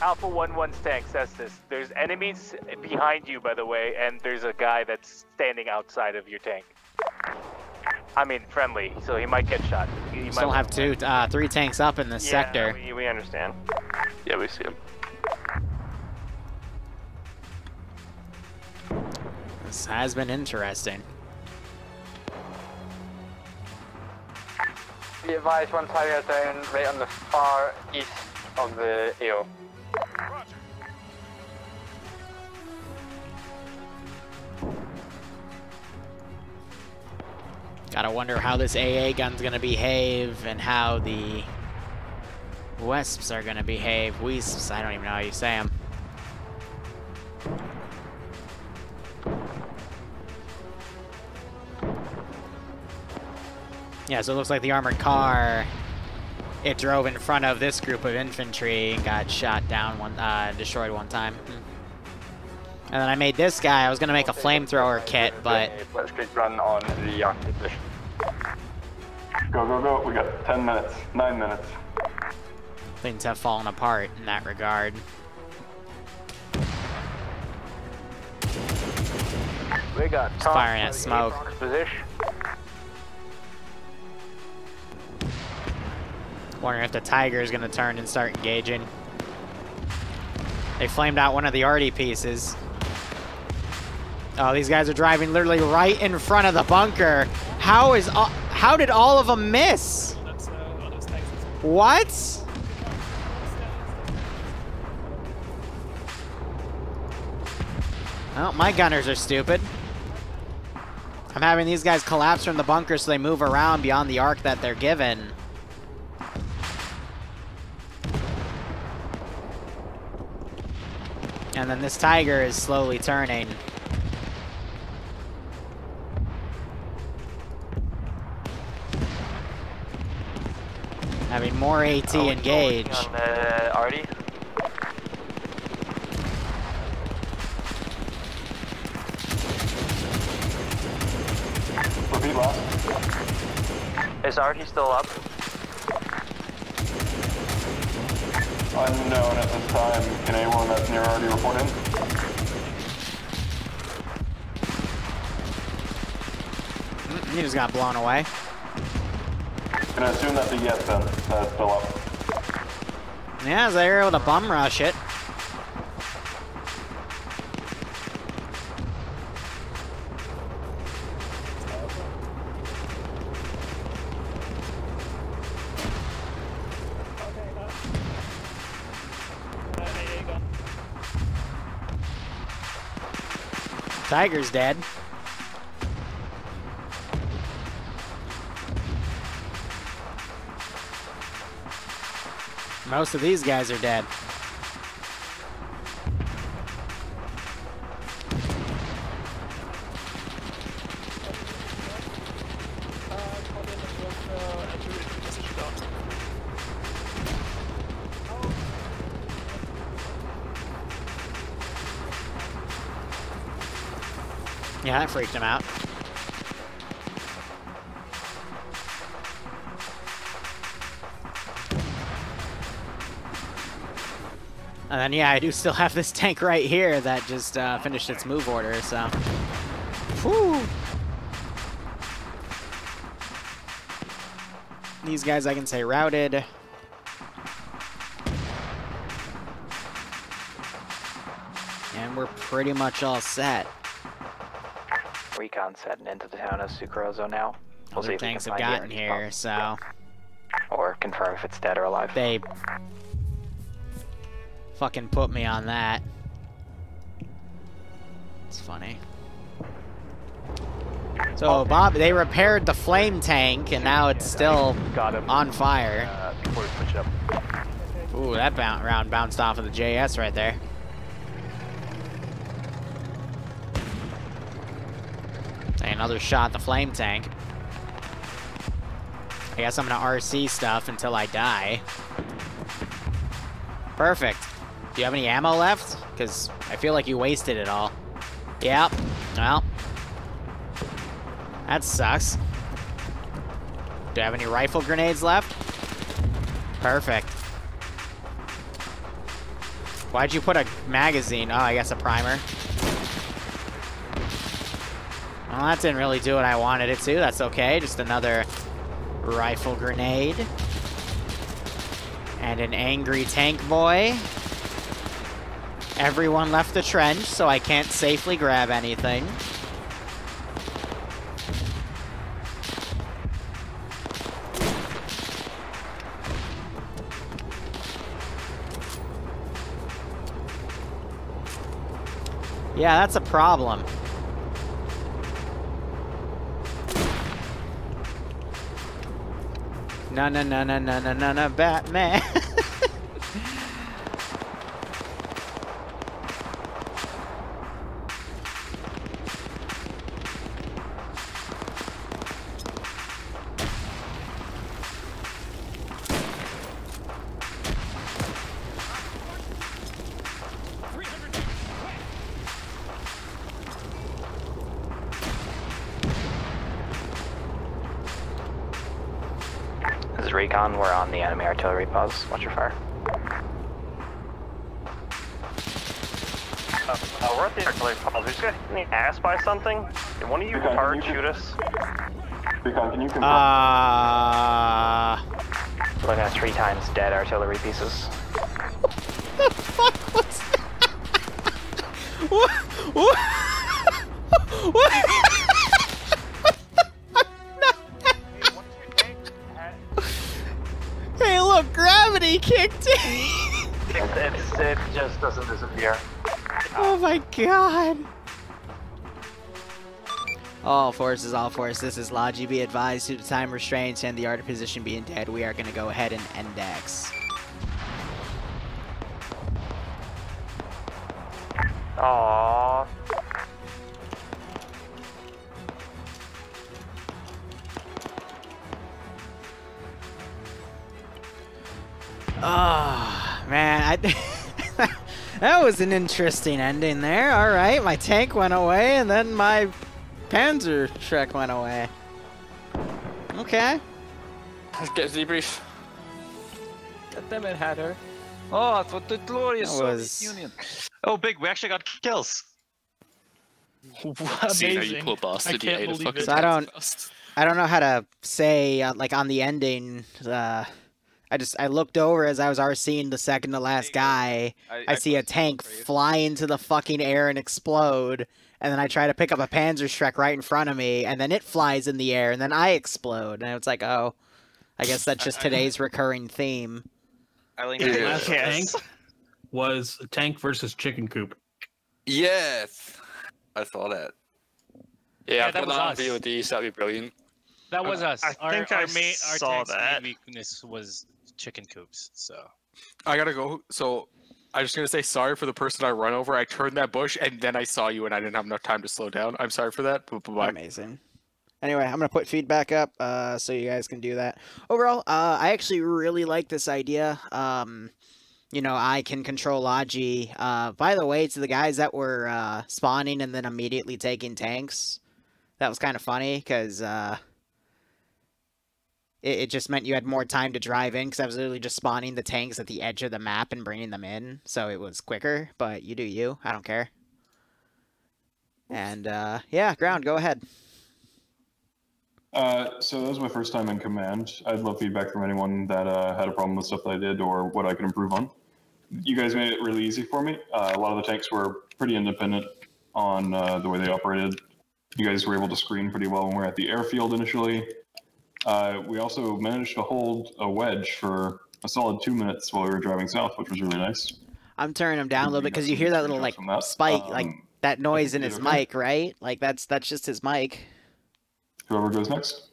Alpha 1-1's tank says this. There's enemies behind you, by the way, and there's a guy that's standing outside of your tank. I mean, friendly, so he might get shot. You still have three tanks up in this sector. We understand. Yeah, we see him. This has been interesting. Be advised, one Tiger down right on the far east of the AO. Gotta wonder how this AA gun's gonna behave and how the Wesps are gonna behave. Weesps, I don't even know how you say them. Yeah, so it looks like the armored car, it drove in front of this group of infantry and got shot down destroyed one time. And then I made this guy. I was gonna make a flamethrower kit, but Let's run on the active. Go, go, go. We got 10 minutes, 9 minutes. Things have fallen apart in that regard. We got Just firing at smoke. Position. Wondering if the Tiger is gonna turn and start engaging. They flamed out one of the arty pieces. Oh, these guys are driving literally right in front of the bunker. How did all of them miss? What? Well, my gunners are stupid. I'm having these guys collapse from the bunker so they move around beyond the arc that they're given. And then this Tiger is slowly turning. Having more AT engaged. On Arty. Repeat last. Is Arty still up? Unknown at this time. Can anyone that's near already report in? He just got blown away. Can I assume that's a yes then? That's still up. Yeah, they were able to bum rush it. Tiger's dead. Most of these guys are dead. Yeah, that freaked him out. And then, yeah, I do still have this tank right here that just finished its move order, so. Whew. These guys I can say routed. And we're pretty much all set. Recon's heading into the town of Sucrozo now. We'll see Other if we can tanks have find gotten the here, so. Or confirm if it's dead or alive. They fucking put me on that. It's funny. So, Bob, they repaired the flame tank, and now it's still on fire. Before we push up. Ooh, that round bounced off of the JS right there. And another shot at the flame tank. I guess I'm gonna RC stuff until I die. Perfect. Do you have any ammo left? Because I feel like you wasted it all. Yep. Well. That sucks. Do you have any rifle grenades left? Perfect. Why'd you put a magazine? Oh, I guess a primer. Well, that didn't really do what I wanted it to. That's okay. Just another rifle grenade. And an angry tank boy. Everyone left the trench, so I can't safely grab anything. Yeah, that's a problem. No, no, no, no, no, no, no, no, Batman. This is Recon, we're on the enemy artillery pause. Watch your fire. We're at the artillery pause. We just got hit in the ass by something. Did one of you hard shoot us? Recon, can you confirm? Looking at 3 times dead artillery pieces. What the fuck was that? What? What? What? Hey, look, gravity kicked in. It just doesn't disappear. Oh my god. All forces, this is Logi. Be advised, due to time restraints and the art of position being dead, we are going to go ahead and index. Aww. Oh, man, that was an interesting ending there. All right, my tank went away, and then my Panzer truck went away. Okay. Let's get a debrief. God damn it, Hatter. Oh, for the glorious Soviet Union. Oh, big, we actually got kills. See how you poor bastard, you ate a fucking So I don't know how to say, like, on the ending, I looked over as I was already seeing the second to last guy. I see a tank fly into the fucking air and explode, and then I try to pick up a Panzerschreck right in front of me, and then it flies in the air, and then I explode, and it's like, oh, I guess that's just today's recurring theme. The last tank was tank versus chicken coop. Yes, I saw that. Yeah, that put was on us. VOD, so that'd be brilliant. That was us. I think I saw tank's that. main weakness was chicken coops. So I gotta go. So I'm just gonna say sorry for the person I run over. I turned that bush and then I saw you and I didn't have enough time to slow down. I'm sorry for that. Bye-bye. Amazing. Anyway, I'm going to put feedback up so you guys can do that. Overall, I actually really like this idea. You know, I can control Logi. By the way, to the guys that were spawning and then immediately taking tanks, that was kind of funny because it just meant you had more time to drive in because I was literally just spawning the tanks at the edge of the map and bringing them in, so it was quicker, but you do you. I don't care. And, yeah, Ground, go ahead. So that was my first time in command. I'd love feedback from anyone that had a problem with stuff that I did or what I could improve on. You guys made it really easy for me. A lot of the tanks were pretty independent on the way they operated. You guys were able to screen pretty well when we were at the airfield initially. We also managed to hold a wedge for a solid 2 minutes while we were driving south, which was really nice. I'm turning him down a little bit because you hear that little like spike, like that noise in his mic, right? Like that's just his mic. Whoever goes next.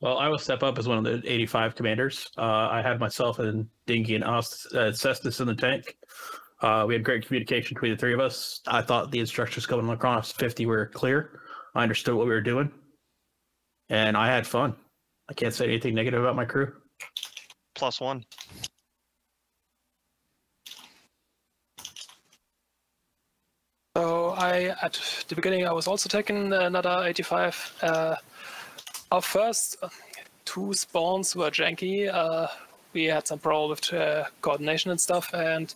Well, I will step up as one of the 85 commanders. I had myself and Dingy and Cestus in the tank. We had great communication between the three of us. I thought the instructions coming across 50 were clear. I understood what we were doing. And I had fun. I can't say anything negative about my crew. +1. So at the beginning, I was also taking another 85. Our first 2 spawns were janky. We had some problem with coordination and stuff, and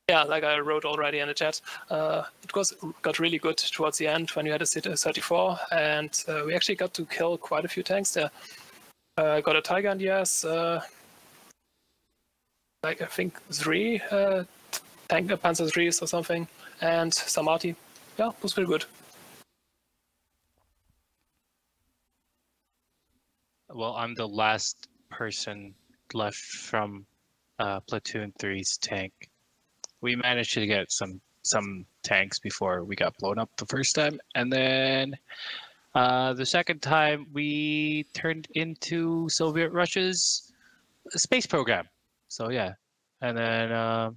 yeah, like I wrote already in the chat, it got really good towards the end when you had a 34, and we actually got to kill quite a few tanks there. Got a Tiger in the ass, like I think 3 tank Panzer 3s or something, and some Arty. Yeah, it was pretty good. Well, I'm the last person left from Platoon 3's tank. We managed to get some tanks before we got blown up the first time, and then the second time we turned into Soviet Russia's space program. So yeah, and then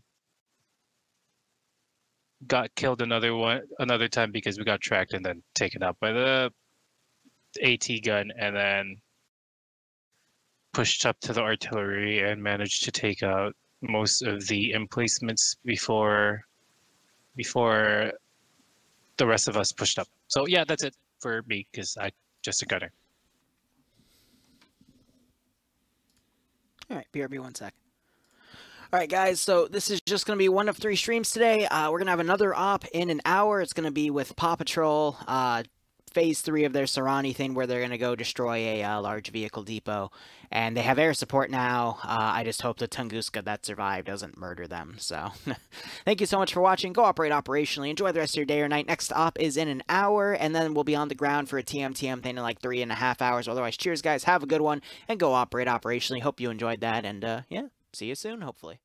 got killed another time because we got tracked and then taken out by the AT gun, and then pushed up to the artillery and managed to take out most of the emplacements before the rest of us pushed up. So yeah, that's it for me because I just a gunner. All right, BRB 1 sec. All right, guys, so this is just going to be one of 3 streams today. We're going to have another op in an hour. It's going to be with Paw Patrol, Phase 3 of their Sarani thing, where they're going to go destroy a large vehicle depot. And they have air support now. I just hope the Tunguska that survived doesn't murder them. So thank you so much for watching. Go operate operationally. Enjoy the rest of your day or night. Next op is in an hour, and then we'll be on the ground for a TM thing in like 3.5 hours. Otherwise, cheers, guys. Have a good one, and go operate operationally. Hope you enjoyed that, and yeah, see you soon, hopefully.